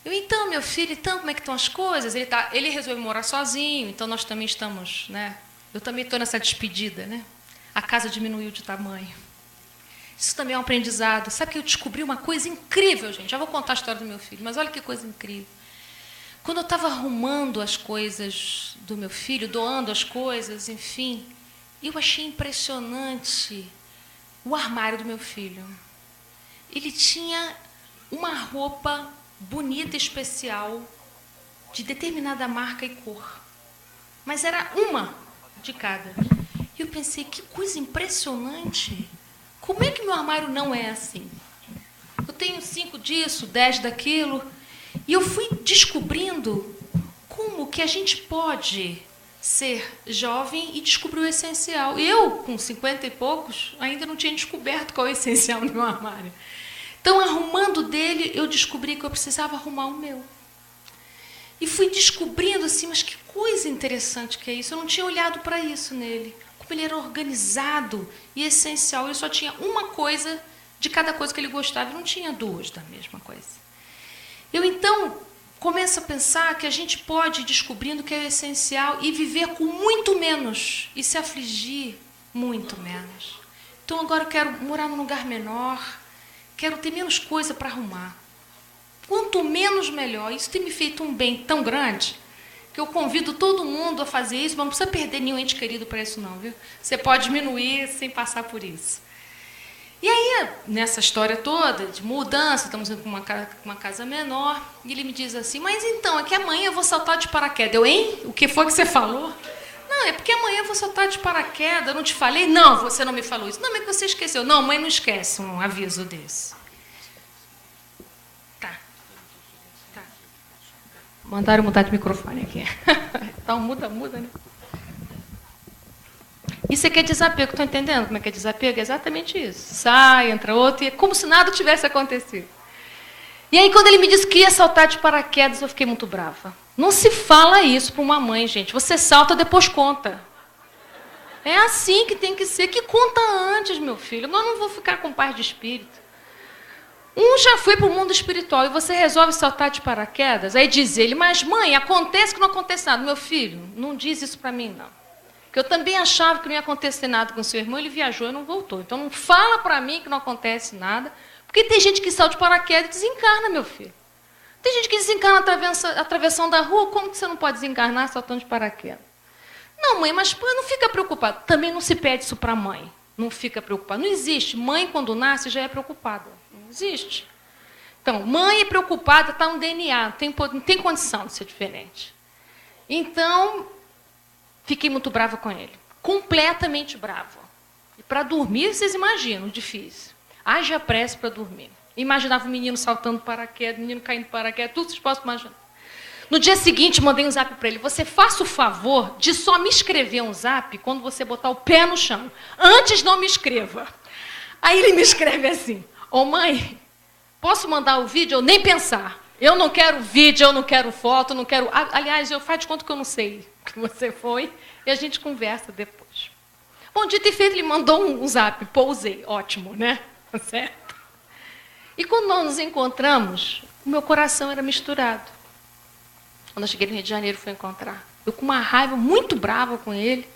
G: Então, meu filho, então, como é que estão as coisas? Ele resolveu morar sozinho, então nós também estamos, né? Eu também estou nessa despedida, né? A casa diminuiu de tamanho. Isso também é um aprendizado. Sabe que eu descobri uma coisa incrível, gente? Já vou contar a história do meu filho, mas olha que coisa incrível. Quando eu estava arrumando as coisas do meu filho, doando as coisas, enfim, eu achei impressionante o armário do meu filho. Ele tinha uma roupa bonita, especial, de determinada marca e cor. Mas era uma de cada. E eu pensei, que coisa impressionante. Como é que meu armário não é assim? Eu tenho 5 disso, 10 daquilo. E eu fui descobrindo como que a gente pode ser jovem e descobrir o essencial. Eu, com 50 e poucos, ainda não tinha descoberto qual é o essencial no meu armário. Então, arrumando dele, eu descobri que eu precisava arrumar o meu. E fui descobrindo assim, mas que coisa interessante que é isso. Eu não tinha olhado para isso nele. Como ele era organizado e essencial. Eu só tinha uma coisa de cada coisa que ele gostava. E não tinha 2 da mesma coisa. Eu, então, começo a pensar que a gente pode ir descobrindo o que é o essencial e viver com muito menos. E se afligir muito menos. Então, agora eu quero morar num lugar menor. Quero ter menos coisa para arrumar. Quanto menos, melhor. Isso tem me feito um bem tão grande que eu convido todo mundo a fazer isso, mas não precisa perder nenhum ente querido para isso não, viu? Você pode diminuir sem passar por isso. E aí, nessa história toda de mudança, estamos indo para uma casa menor, e ele me diz assim, mas então, é que amanhã eu vou saltar de paraquedas. Eu, hein? O que foi que você falou? Não, é porque amanhã eu vou saltar de paraquedas, eu não te falei? Não, você não me falou isso. Não, mas você esqueceu. Não, mãe não esquece um aviso desse. Mandaram mudar de microfone aqui. Então, muda, né? Isso aqui é desapego, estão entendendo como é que é desapego? É exatamente isso. Sai, entra outro, e é como se nada tivesse acontecido. E aí, quando ele me disse que ia saltar de paraquedas, eu fiquei muito brava. Não se fala isso para uma mãe, gente. Você salta, depois conta. É assim que tem que ser. Que conta antes, meu filho. Eu não vou ficar com paz de espírito. Um já foi para o mundo espiritual e você resolve saltar de paraquedas. Aí diz ele, mas mãe, acontece que não acontece nada. Meu filho, não diz isso para mim, não. Porque eu também achava que não ia acontecer nada com seu irmão, ele viajou e não voltou. Então não fala para mim que não acontece nada. Porque tem gente que salta de paraquedas e desencarna, meu filho. Tem gente que desencarna atravessando a rua, como que você não pode desencarnar saltando de paraquedas? Não, mãe, mas não fica preocupada. Também não se pede isso para a mãe. não fica preocupada. Não existe. Mãe, quando nasce, já é preocupada. Não existe. Então, mãe é preocupada, está no DNA, não tem condição de ser diferente. Então, fiquei muito brava com ele. Completamente brava. E para dormir, vocês imaginam, difícil. Haja pressa para dormir. Imaginava o menino saltando paraquedas, o menino caindo paraquedas, tudo vocês possam imaginar. No dia seguinte, mandei um zap para ele. Você faça o favor de só me escrever um zap quando você botar o pé no chão. Antes não me escreva. Aí ele me escreve assim: ô mãe, posso mandar o vídeo? Eu nem pensar. Eu não quero vídeo, eu não quero foto, eu não quero... Aliás, eu faço de conta que eu não sei que você foi e a gente conversa depois. Bom, dito e feito, ele mandou um zap. Pousei. Ótimo, né? Certo? E quando nós nos encontramos, o meu coração era misturado. Quando eu cheguei no Rio de Janeiro, fui encontrar. Eu com uma raiva muito brava com ele,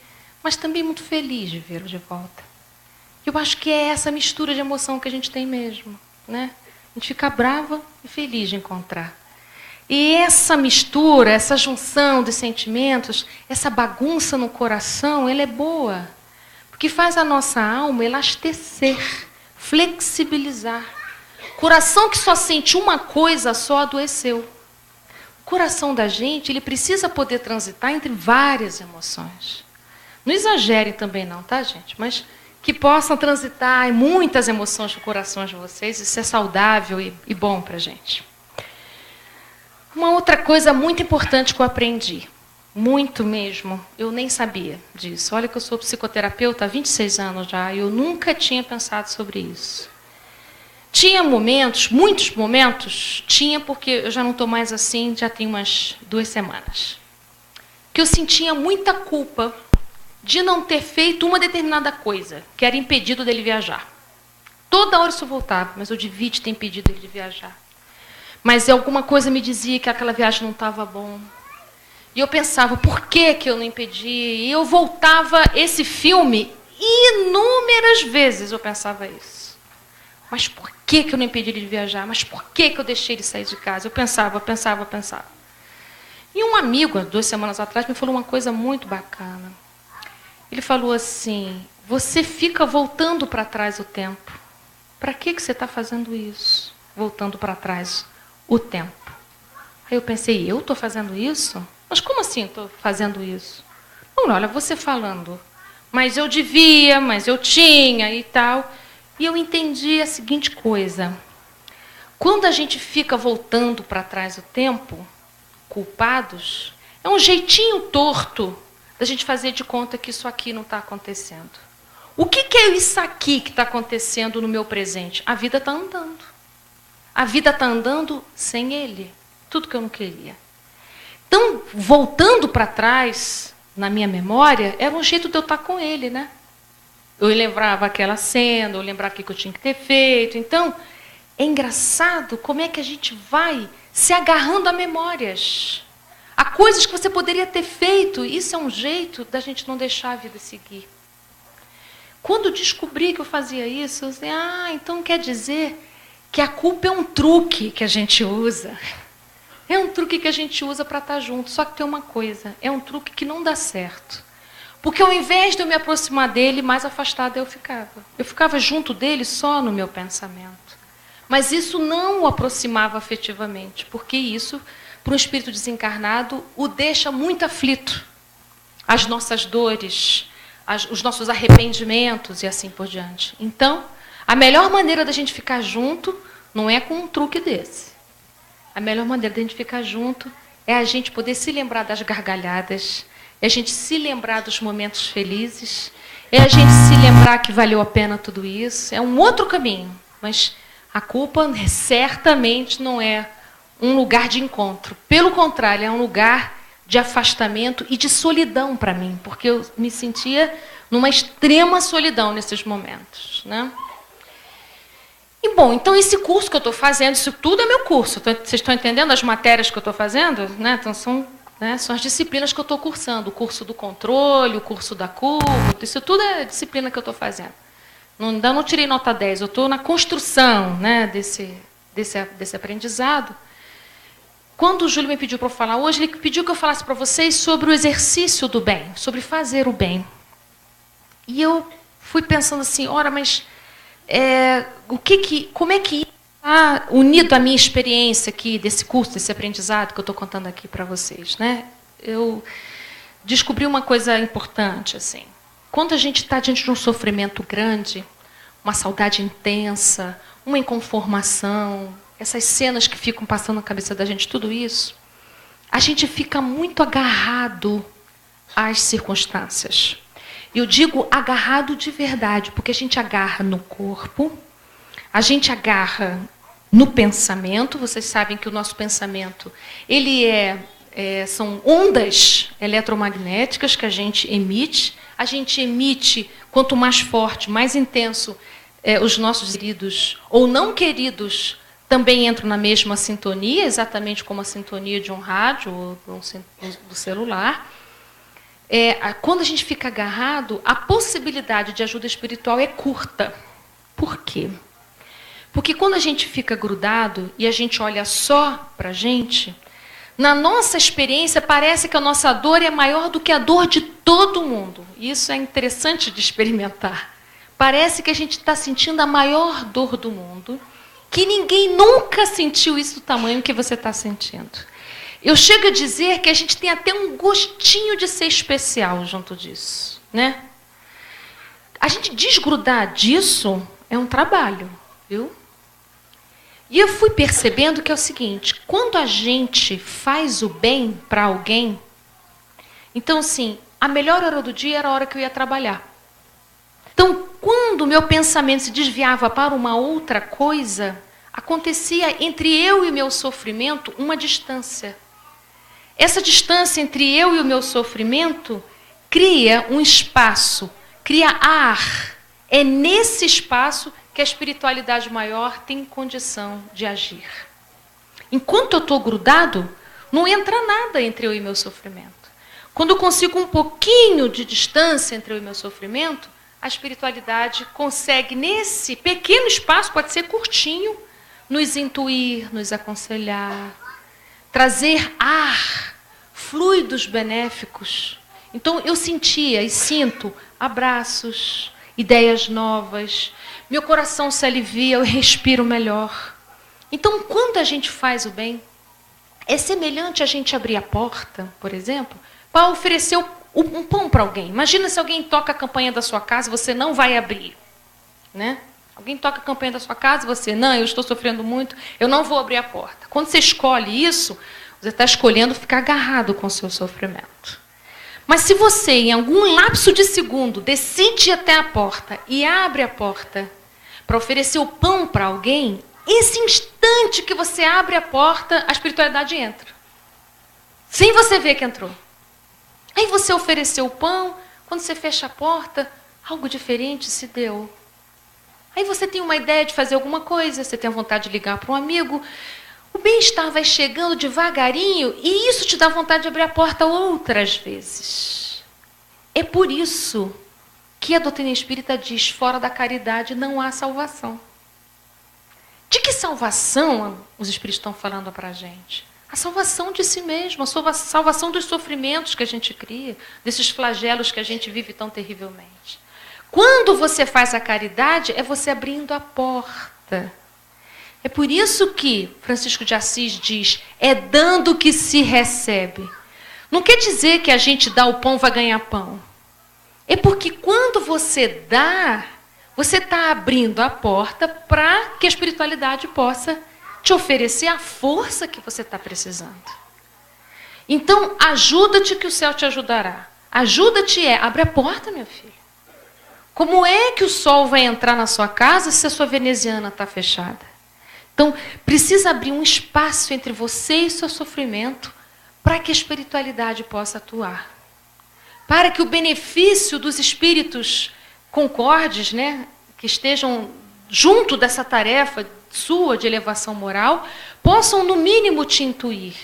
G: mas também muito feliz de vê-lo de volta. Eu acho que é essa mistura de emoção que a gente tem mesmo, né? A gente fica brava e feliz de encontrar. E essa mistura, essa junção de sentimentos, essa bagunça no coração, ela é boa. Porque faz a nossa alma elastecer, flexibilizar. Coração que só sente uma coisa só adoeceu. O coração da gente, ele precisa poder transitar entre várias emoções. Não exagerem também não, tá, gente? Mas que possam transitar em muitas emoções no coração de vocês. Isso é saudável e bom para a gente. Uma outra coisa muito importante que eu aprendi, muito mesmo, eu nem sabia disso. Olha que eu sou psicoterapeuta há 26 anos já, e eu nunca tinha pensado sobre isso. Tinha momentos, muitos momentos, tinha porque eu já não estou mais assim, já tem umas 2 semanas, que eu sentia muita culpa de não ter feito uma determinada coisa, que era impedido dele viajar. Toda hora isso voltava, mas eu devia ter impedido ele de viajar. Mas alguma coisa me dizia que aquela viagem não estava bom. E eu pensava, por que eu não impedi? E eu voltava esse filme inúmeras vezes, eu pensava isso. Mas por que eu não impedi ele de viajar? Mas por que eu deixei ele sair de casa? Eu pensava. E um amigo, há 2 semanas atrás, me falou uma coisa muito bacana. Ele falou assim: você fica voltando para trás o tempo. Para que você está fazendo isso? Voltando para trás o tempo. Aí eu pensei, eu estou fazendo isso? Mas como assim estou fazendo isso? Não, olha, você falando, mas eu devia, mas eu tinha e tal. E eu entendi a seguinte coisa. Quando a gente fica voltando para trás o tempo, culpados, é um jeitinho torto da gente fazer de conta que isso aqui não está acontecendo. O que é isso aqui que está acontecendo no meu presente? A vida está andando. A vida está andando sem ele. Tudo que eu não queria. Então, voltando para trás, na minha memória, era um jeito de eu estar com ele, né? Eu lembrava aquela cena, eu lembrava o que eu tinha que ter feito. Então, é engraçado como é que a gente vai se agarrando a memórias. A coisas que você poderia ter feito. Isso é um jeito da gente não deixar a vida seguir. Quando eu descobri que eu fazia isso, eu disse, então quer dizer que a culpa é um truque que a gente usa. É um truque que a gente usa para estar junto. Só que tem uma coisa, é um truque que não dá certo. Porque ao invés de eu me aproximar dele, mais afastada eu ficava. Eu ficava junto dele só no meu pensamento. Mas isso não o aproximava afetivamente, porque isso, para um espírito desencarnado, o deixa muito aflito. As nossas dores, os nossos arrependimentos e assim por diante. Então, a melhor maneira da gente ficar junto não é com um truque desse. A melhor maneira da gente ficar junto é a gente poder se lembrar das gargalhadas, é a gente se lembrar dos momentos felizes, é a gente se lembrar que valeu a pena tudo isso. É um outro caminho, mas a culpa certamente não é um lugar de encontro. Pelo contrário, é um lugar de afastamento e de solidão para mim, porque eu me sentia numa extrema solidão nesses momentos, né? E, bom, então esse curso que eu estou fazendo, isso tudo é meu curso. Vocês estão entendendo as matérias que eu estou fazendo? Né? Então, são as disciplinas que eu estou cursando. O curso do controle, o curso da culpa, isso tudo é disciplina que eu estou fazendo. Ainda não tirei nota 10, eu estou na construção, né, desse aprendizado. Quando o Júlio me pediu para eu falar hoje, ele pediu que eu falasse para vocês sobre o exercício do bem, sobre fazer o bem. E eu fui pensando assim, ora, mas como é que está unido à minha experiência aqui desse curso, desse aprendizado que eu estou contando aqui para vocês, né? Eu descobri uma coisa importante, assim. Quando a gente está diante de um sofrimento grande, uma saudade intensa, uma inconformação, essas cenas que ficam passando na cabeça da gente, tudo isso, a gente fica muito agarrado às circunstâncias. Eu digo agarrado de verdade, porque a gente agarra no corpo, a gente agarra no pensamento. Vocês sabem que o nosso pensamento, ele são ondas eletromagnéticas que a gente emite. A gente emite, quanto mais forte, mais intenso, os nossos queridos ou não queridos também entram na mesma sintonia, exatamente como a sintonia de um rádio ou do celular. Quando a gente fica agarrado, a possibilidade de ajuda espiritual é curta. Por quê? Porque quando a gente fica grudado e a gente olha só para a gente, na nossa experiência parece que a nossa dor é maior do que a dor de todo mundo. Isso é interessante de experimentar. Parece que a gente está sentindo a maior dor do mundo, que ninguém nunca sentiu isso do tamanho que você está sentindo. Eu chego a dizer que a gente tem até um gostinho de ser especial junto disso, né? A gente desgrudar disso é um trabalho, viu? E eu fui percebendo que é o seguinte, quando a gente faz o bem para alguém, então assim, a melhor hora do dia era a hora que eu ia trabalhar. Então, quando o meu pensamento se desviava para uma outra coisa, acontecia entre eu e o meu sofrimento uma distância. Essa distância entre eu e o meu sofrimento cria um espaço, cria ar. É nesse espaço que a espiritualidade maior tem condição de agir. Enquanto eu estou grudado, não entra nada entre eu e meu sofrimento. Quando eu consigo um pouquinho de distância entre eu e meu sofrimento, a espiritualidade consegue, nesse pequeno espaço, pode ser curtinho, nos intuir, nos aconselhar, trazer ar, fluidos benéficos. Então eu sentia e sinto abraços, ideias novas, meu coração se alivia, eu respiro melhor. Então quando a gente faz o bem, é semelhante a gente abrir a porta, por exemplo, para oferecer um pão para alguém. Imagina se alguém toca a campainha da sua casa e você não vai abrir, né? Alguém toca a campainha da sua casa e você, não, eu estou sofrendo muito, eu não vou abrir a porta. Quando você escolhe isso, você está escolhendo ficar agarrado com o seu sofrimento. Mas se você, em algum lapso de segundo, decide ir até a porta e abre a porta para oferecer o pão para alguém, esse instante que você abre a porta, a espiritualidade entra. Sem você ver que entrou. Aí você ofereceu o pão, quando você fecha a porta, algo diferente se deu. Aí você tem uma ideia de fazer alguma coisa, você tem a vontade de ligar para um amigo, o bem-estar vai chegando devagarinho e isso te dá vontade de abrir a porta outras vezes. É por isso que a doutrina espírita diz, fora da caridade não há salvação. De que salvação os espíritos estão falando para a gente? A salvação de si mesmo, a salvação dos sofrimentos que a gente cria, desses flagelos que a gente vive tão terrivelmente. Quando você faz a caridade, é você abrindo a porta. É por isso que Francisco de Assis diz, é dando que se recebe. Não quer dizer que a gente dá o pão vai ganhar pão. É porque quando você dá, você está abrindo a porta para que a espiritualidade possa te oferecer a força que você está precisando. Então, ajuda-te que o céu te ajudará. Ajuda-te abre a porta, meu filho. Como é que o sol vai entrar na sua casa se a sua veneziana está fechada? Então, precisa abrir um espaço entre você e seu sofrimento para que a espiritualidade possa atuar. Para que o benefício dos espíritos concordes, né, que estejam junto dessa tarefa sua de elevação moral, possam, no mínimo, te intuir.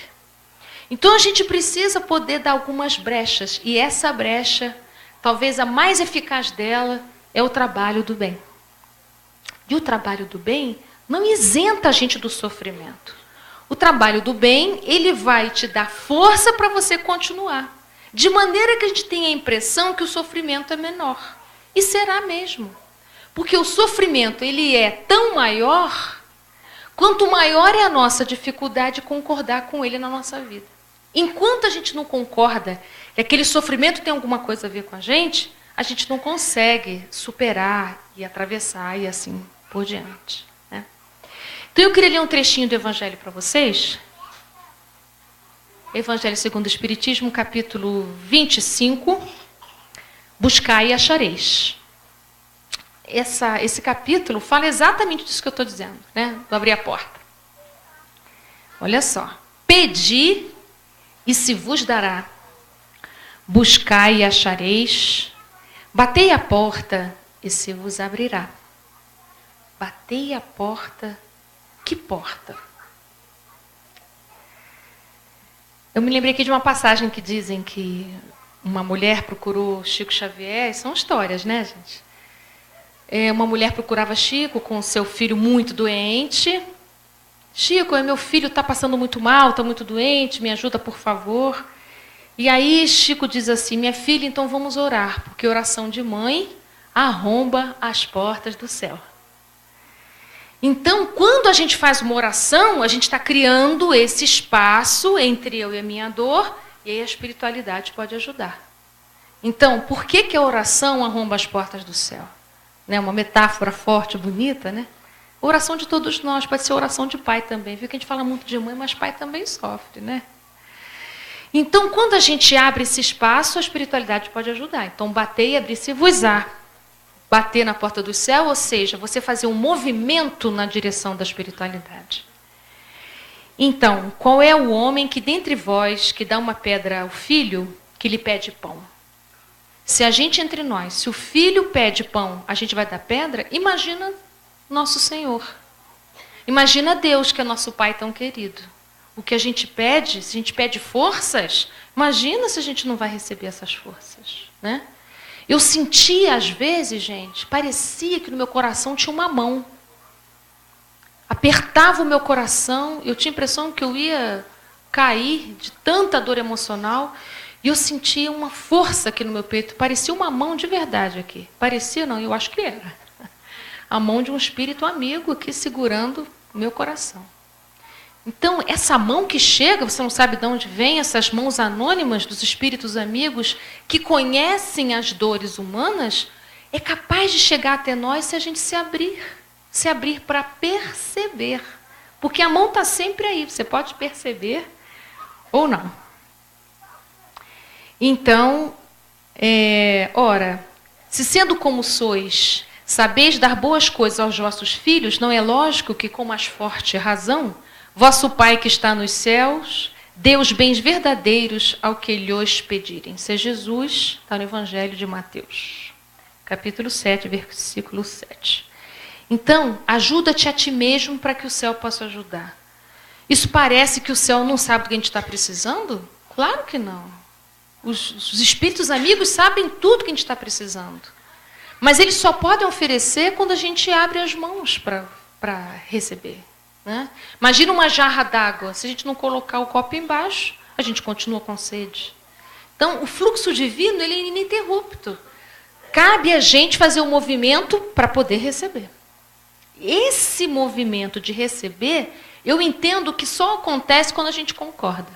G: Então, a gente precisa poder dar algumas brechas. E essa brecha, talvez a mais eficaz dela, é o trabalho do bem. E o trabalho do bem não isenta a gente do sofrimento. O trabalho do bem, ele vai te dar força para você continuar. De maneira que a gente tenha a impressão que o sofrimento é menor. E será mesmo. Porque o sofrimento, ele é tão maior, quanto maior é a nossa dificuldade de concordar com ele na nossa vida. Enquanto a gente não concorda que aquele sofrimento tem alguma coisa a ver com a gente não consegue superar e atravessar e assim por diante, né? Então eu queria ler um trechinho do Evangelho para vocês. Evangelho segundo o Espiritismo, capítulo 25. Buscai e achareis. Esse capítulo fala exatamente disso que eu estou dizendo, né? Do abrir a porta. Olha só. Pedi e se vos dará. Buscai e achareis. Batei a porta e se vos abrirá. Batei a porta. Que porta? Eu me lembrei aqui de uma passagem que dizem que uma mulher procurou Chico Xavier. São histórias, né, gente? Uma mulher procurava Chico com seu filho muito doente. Chico, meu filho está passando muito mal, está muito doente, me ajuda, por favor. E aí Chico diz assim, minha filha, então vamos orar, porque oração de mãe arromba as portas do céu. Então, quando a gente faz uma oração, a gente está criando esse espaço entre eu e a minha dor, e aí a espiritualidade pode ajudar. Então, por que a oração arromba as portas do céu? Né? Uma metáfora forte, bonita, né? Oração de todos nós, pode ser oração de pai também. Viu que a gente fala muito de mãe, mas pai também sofre, né? Então, quando a gente abre esse espaço, a espiritualidade pode ajudar. Então, bater e abrir-se-vos-á. Bater na porta do céu, ou seja, você fazer um movimento na direção da espiritualidade. Então, qual é o homem que dentre vós, que dá uma pedra ao filho, que lhe pede pão? Se a gente entre nós, se o filho pede pão, a gente vai dar pedra? Imagina nosso Senhor. Imagina Deus, que é nosso Pai tão querido. O que a gente pede, se a gente pede forças, imagina se a gente não vai receber essas forças, né? Eu sentia, às vezes, gente, parecia que no meu coração tinha uma mão. Apertava o meu coração, eu tinha a impressão que eu ia cair de tanta dor emocional, e eu sentia uma força aqui no meu peito, parecia uma mão de verdade aqui. Parecia não, eu acho que era. A mão de um espírito amigo aqui segurando o meu coração. Então, essa mão que chega, você não sabe de onde vem, essas mãos anônimas dos espíritos amigos que conhecem as dores humanas, é capaz de chegar até nós se a gente se abrir para perceber. Porque a mão está sempre aí, você pode perceber ou não. Então, ora, se sendo como sois, sabeis dar boas coisas aos vossos filhos, não é lógico que com mais forte razão, vosso Pai que está nos céus, dê os bens verdadeiros ao que lhes pedirem. Isso é Jesus, está no Evangelho de Mateus, capítulo 7, versículo 7. Então, ajuda-te a ti mesmo para que o céu possa ajudar. Isso parece que o céu não sabe do que a gente está precisando? Claro que não. Os espíritos amigos sabem tudo que a gente está precisando. Mas eles só podem oferecer quando a gente abre as mãos para receber. Né? Imagina uma jarra d'água, se a gente não colocar o copo embaixo, a gente continua com sede. Então, o fluxo divino ele é ininterrupto. Cabe a gente fazer um movimento para poder receber. Esse movimento de receber, eu entendo que só acontece quando a gente concorda.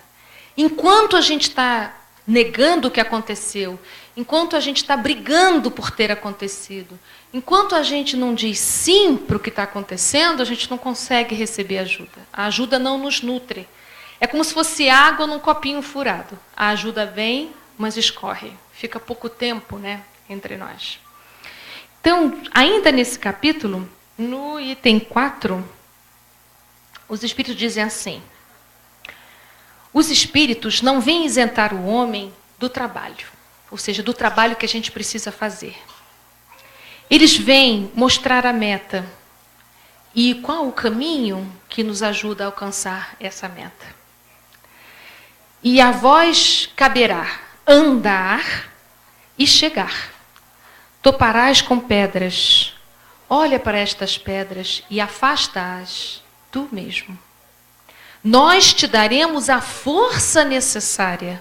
G: Enquanto a gente está negando o que aconteceu, enquanto a gente está brigando por ter acontecido, enquanto a gente não diz sim para o que está acontecendo, a gente não consegue receber ajuda. A ajuda não nos nutre. É como se fosse água num copinho furado. A ajuda vem, mas escorre. Fica pouco tempo, né, entre nós. Então, ainda nesse capítulo, no item 4, os espíritos dizem assim: os espíritos não vêm isentar o homem do trabalho, ou seja, do trabalho que a gente precisa fazer. Eles vêm mostrar a meta e qual o caminho que nos ajuda a alcançar essa meta. E a vós caberá andar e chegar. Toparás com pedras, olha para estas pedras e afasta-as tu mesmo. Nós te daremos a força necessária,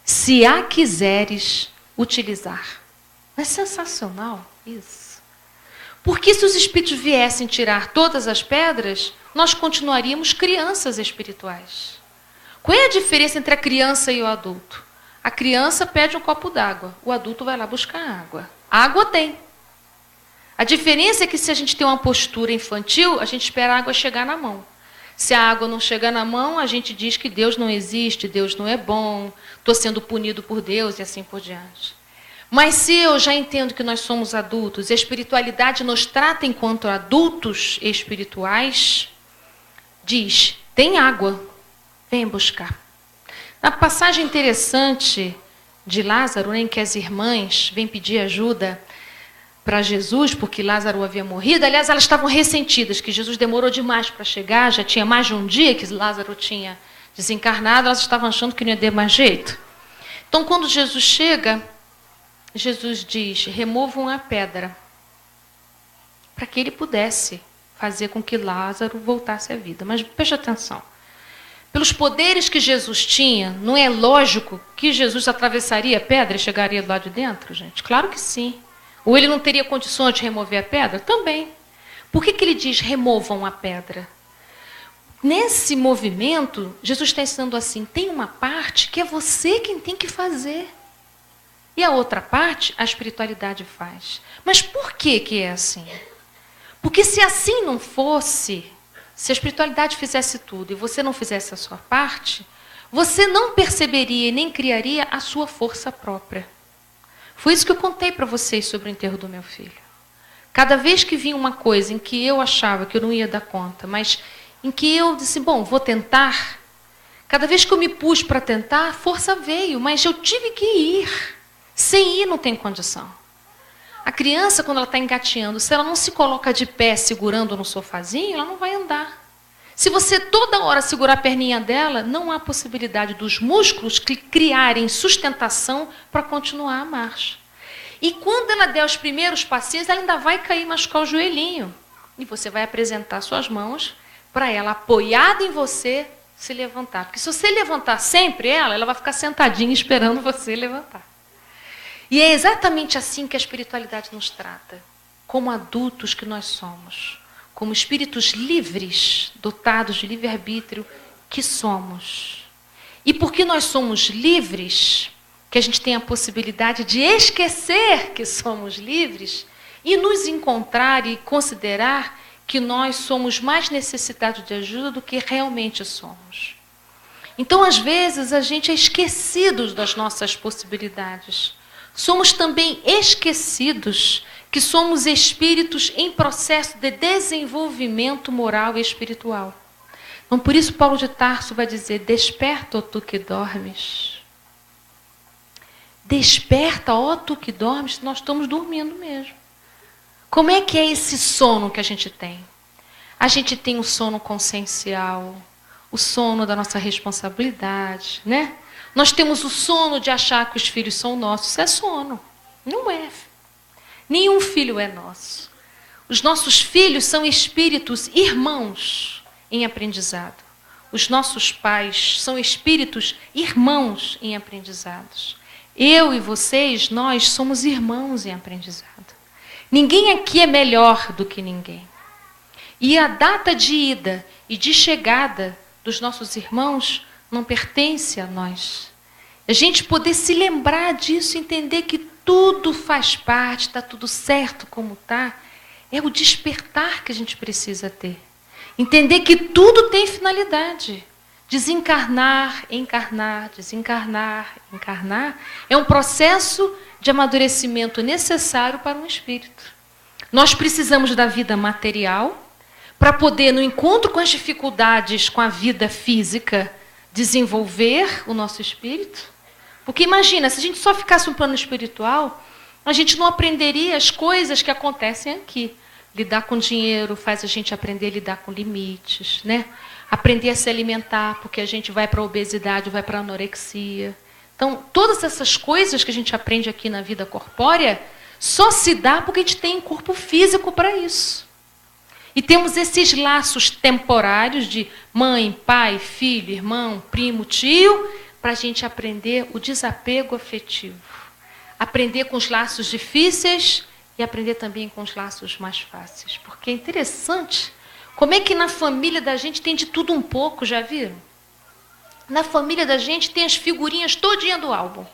G: se a quiseres utilizar. Não é sensacional? Isso. Porque se os espíritos viessem tirar todas as pedras, nós continuaríamos crianças espirituais. Qual é a diferença entre a criança e o adulto? A criança pede um copo d'água, o adulto vai lá buscar água. A água tem. A diferença é que se a gente tem uma postura infantil, a gente espera a água chegar na mão. Se a água não chega na mão, a gente diz que Deus não existe, Deus não é bom, estou sendo punido por Deus e assim por diante. Mas se eu já entendo que nós somos adultos e a espiritualidade nos trata enquanto adultos espirituais, diz, tem água, vem buscar. Na passagem interessante de Lázaro, em que as irmãs vêm pedir ajuda para Jesus, porque Lázaro havia morrido. Aliás, elas estavam ressentidas, que Jesus demorou demais para chegar, já tinha mais de um dia que Lázaro tinha desencarnado, elas estavam achando que não ia ter mais jeito. Então, quando Jesus chega, Jesus diz, removam a pedra, para que ele pudesse fazer com que Lázaro voltasse à vida. Mas preste atenção, pelos poderes que Jesus tinha, não é lógico que Jesus atravessaria a pedra e chegaria lá de dentro, gente? Claro que sim. Ou ele não teria condições de remover a pedra? Também. Por que ele diz removam a pedra? Nesse movimento, Jesus está ensinando assim, tem uma parte que é você quem tem que fazer. E a outra parte, a espiritualidade faz. Mas por que é assim? Porque se assim não fosse, se a espiritualidade fizesse tudo e você não fizesse a sua parte, você não perceberia e nem criaria a sua força própria. Foi isso que eu contei para vocês sobre o enterro do meu filho. Cada vez que vinha uma coisa em que eu achava que eu não ia dar conta, mas em que eu disse, bom, vou tentar. Cada vez que eu me pus para tentar, a força veio, mas eu tive que ir. Sem ir não tem condição. A criança, quando ela está engateando, se ela não se coloca de pé segurando no sofazinho, ela não vai andar. Se você toda hora segurar a perninha dela, não há possibilidade dos músculos criarem sustentação para continuar a marcha. E quando ela der os primeiros passinhos, ela ainda vai cair e machucar o joelhinho. E você vai apresentar suas mãos para ela, apoiada em você, se levantar. Porque se você levantar sempre ela vai ficar sentadinha esperando você levantar. E é exatamente assim que a espiritualidade nos trata, como adultos que nós somos. Como espíritos livres, dotados de livre-arbítrio, que somos. E porque nós somos livres, que a gente tem a possibilidade de esquecer que somos livres e nos encontrar e considerar que nós somos mais necessitados de ajuda do que realmente somos. Então, às vezes, a gente é esquecido das nossas possibilidades. Somos também esquecidos que somos espíritos em processo de desenvolvimento moral e espiritual. Então, por isso, Paulo de Tarso vai dizer, desperta, ó tu que dormes. Desperta, ó tu que dormes, nós estamos dormindo mesmo. Como é que é esse sono que a gente tem? A gente tem o sono consciencial, o sono da nossa responsabilidade, né? Nós temos o sono de achar que os filhos são nossos. Isso é sono. Não é. Nenhum filho é nosso. Os nossos filhos são espíritos irmãos em aprendizado. Os nossos pais são espíritos irmãos em aprendizados. Eu e vocês, nós somos irmãos em aprendizado. Ninguém aqui é melhor do que ninguém. E a data de ida e de chegada dos nossos irmãos não pertence a nós. A gente poder se lembrar disso, entender que tudo faz parte, está tudo certo como está, é o despertar que a gente precisa ter. Entender que tudo tem finalidade. Desencarnar, encarnar, desencarnar, encarnar, é um processo de amadurecimento necessário para um espírito. Nós precisamos da vida material para poder, no encontro com as dificuldades com a vida física, desenvolver o nosso espírito. Porque imagina, se a gente só ficasse no plano espiritual, a gente não aprenderia as coisas que acontecem aqui. Lidar com dinheiro faz a gente aprender a lidar com limites, né? Aprender a se alimentar, porque a gente vai para a obesidade, vai para a anorexia. Então, todas essas coisas que a gente aprende aqui na vida corpórea, só se dá porque a gente tem um corpo físico para isso. E temos esses laços temporários de mãe, pai, filho, irmão, primo, tio, para a gente aprender o desapego afetivo. Aprender com os laços difíceis e aprender também com os laços mais fáceis. Porque é interessante como é que na família da gente tem de tudo um pouco, já viram? Na família da gente tem as figurinhas todinha do álbum.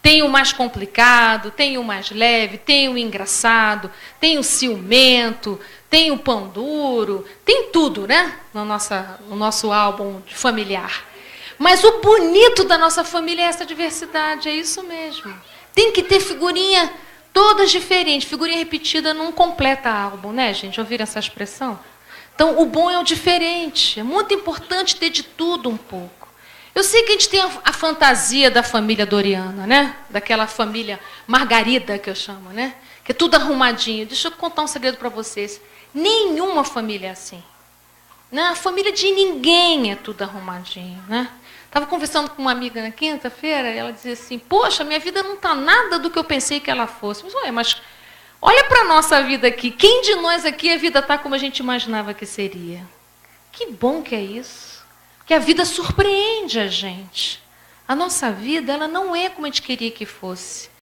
G: Tem o mais complicado, tem o mais leve, tem o engraçado, tem o ciumento, tem o pão duro, tem tudo, né? No nosso álbum familiar. Mas o bonito da nossa família é essa diversidade, é isso mesmo. Tem que ter figurinha todas diferentes. Figurinha repetida não completa álbum, né, gente? Ouviram essa expressão? Então, o bom é o diferente. É muito importante ter de tudo um pouco. Eu sei que a gente tem a fantasia da família Doriana, né? Daquela família Margarida, que eu chamo, né? Que é tudo arrumadinho. Deixa eu contar um segredo para vocês. Nenhuma família é assim. Né? A família de ninguém é tudo arrumadinho, né? Estava conversando com uma amiga na quinta-feira, e ela dizia assim, poxa, minha vida não está nada do que eu pensei que ela fosse. Mas olha para a nossa vida aqui. Quem de nós aqui a vida está como a gente imaginava que seria? Que bom que é isso. Que a vida surpreende a gente. A nossa vida, ela não é como a gente queria que fosse.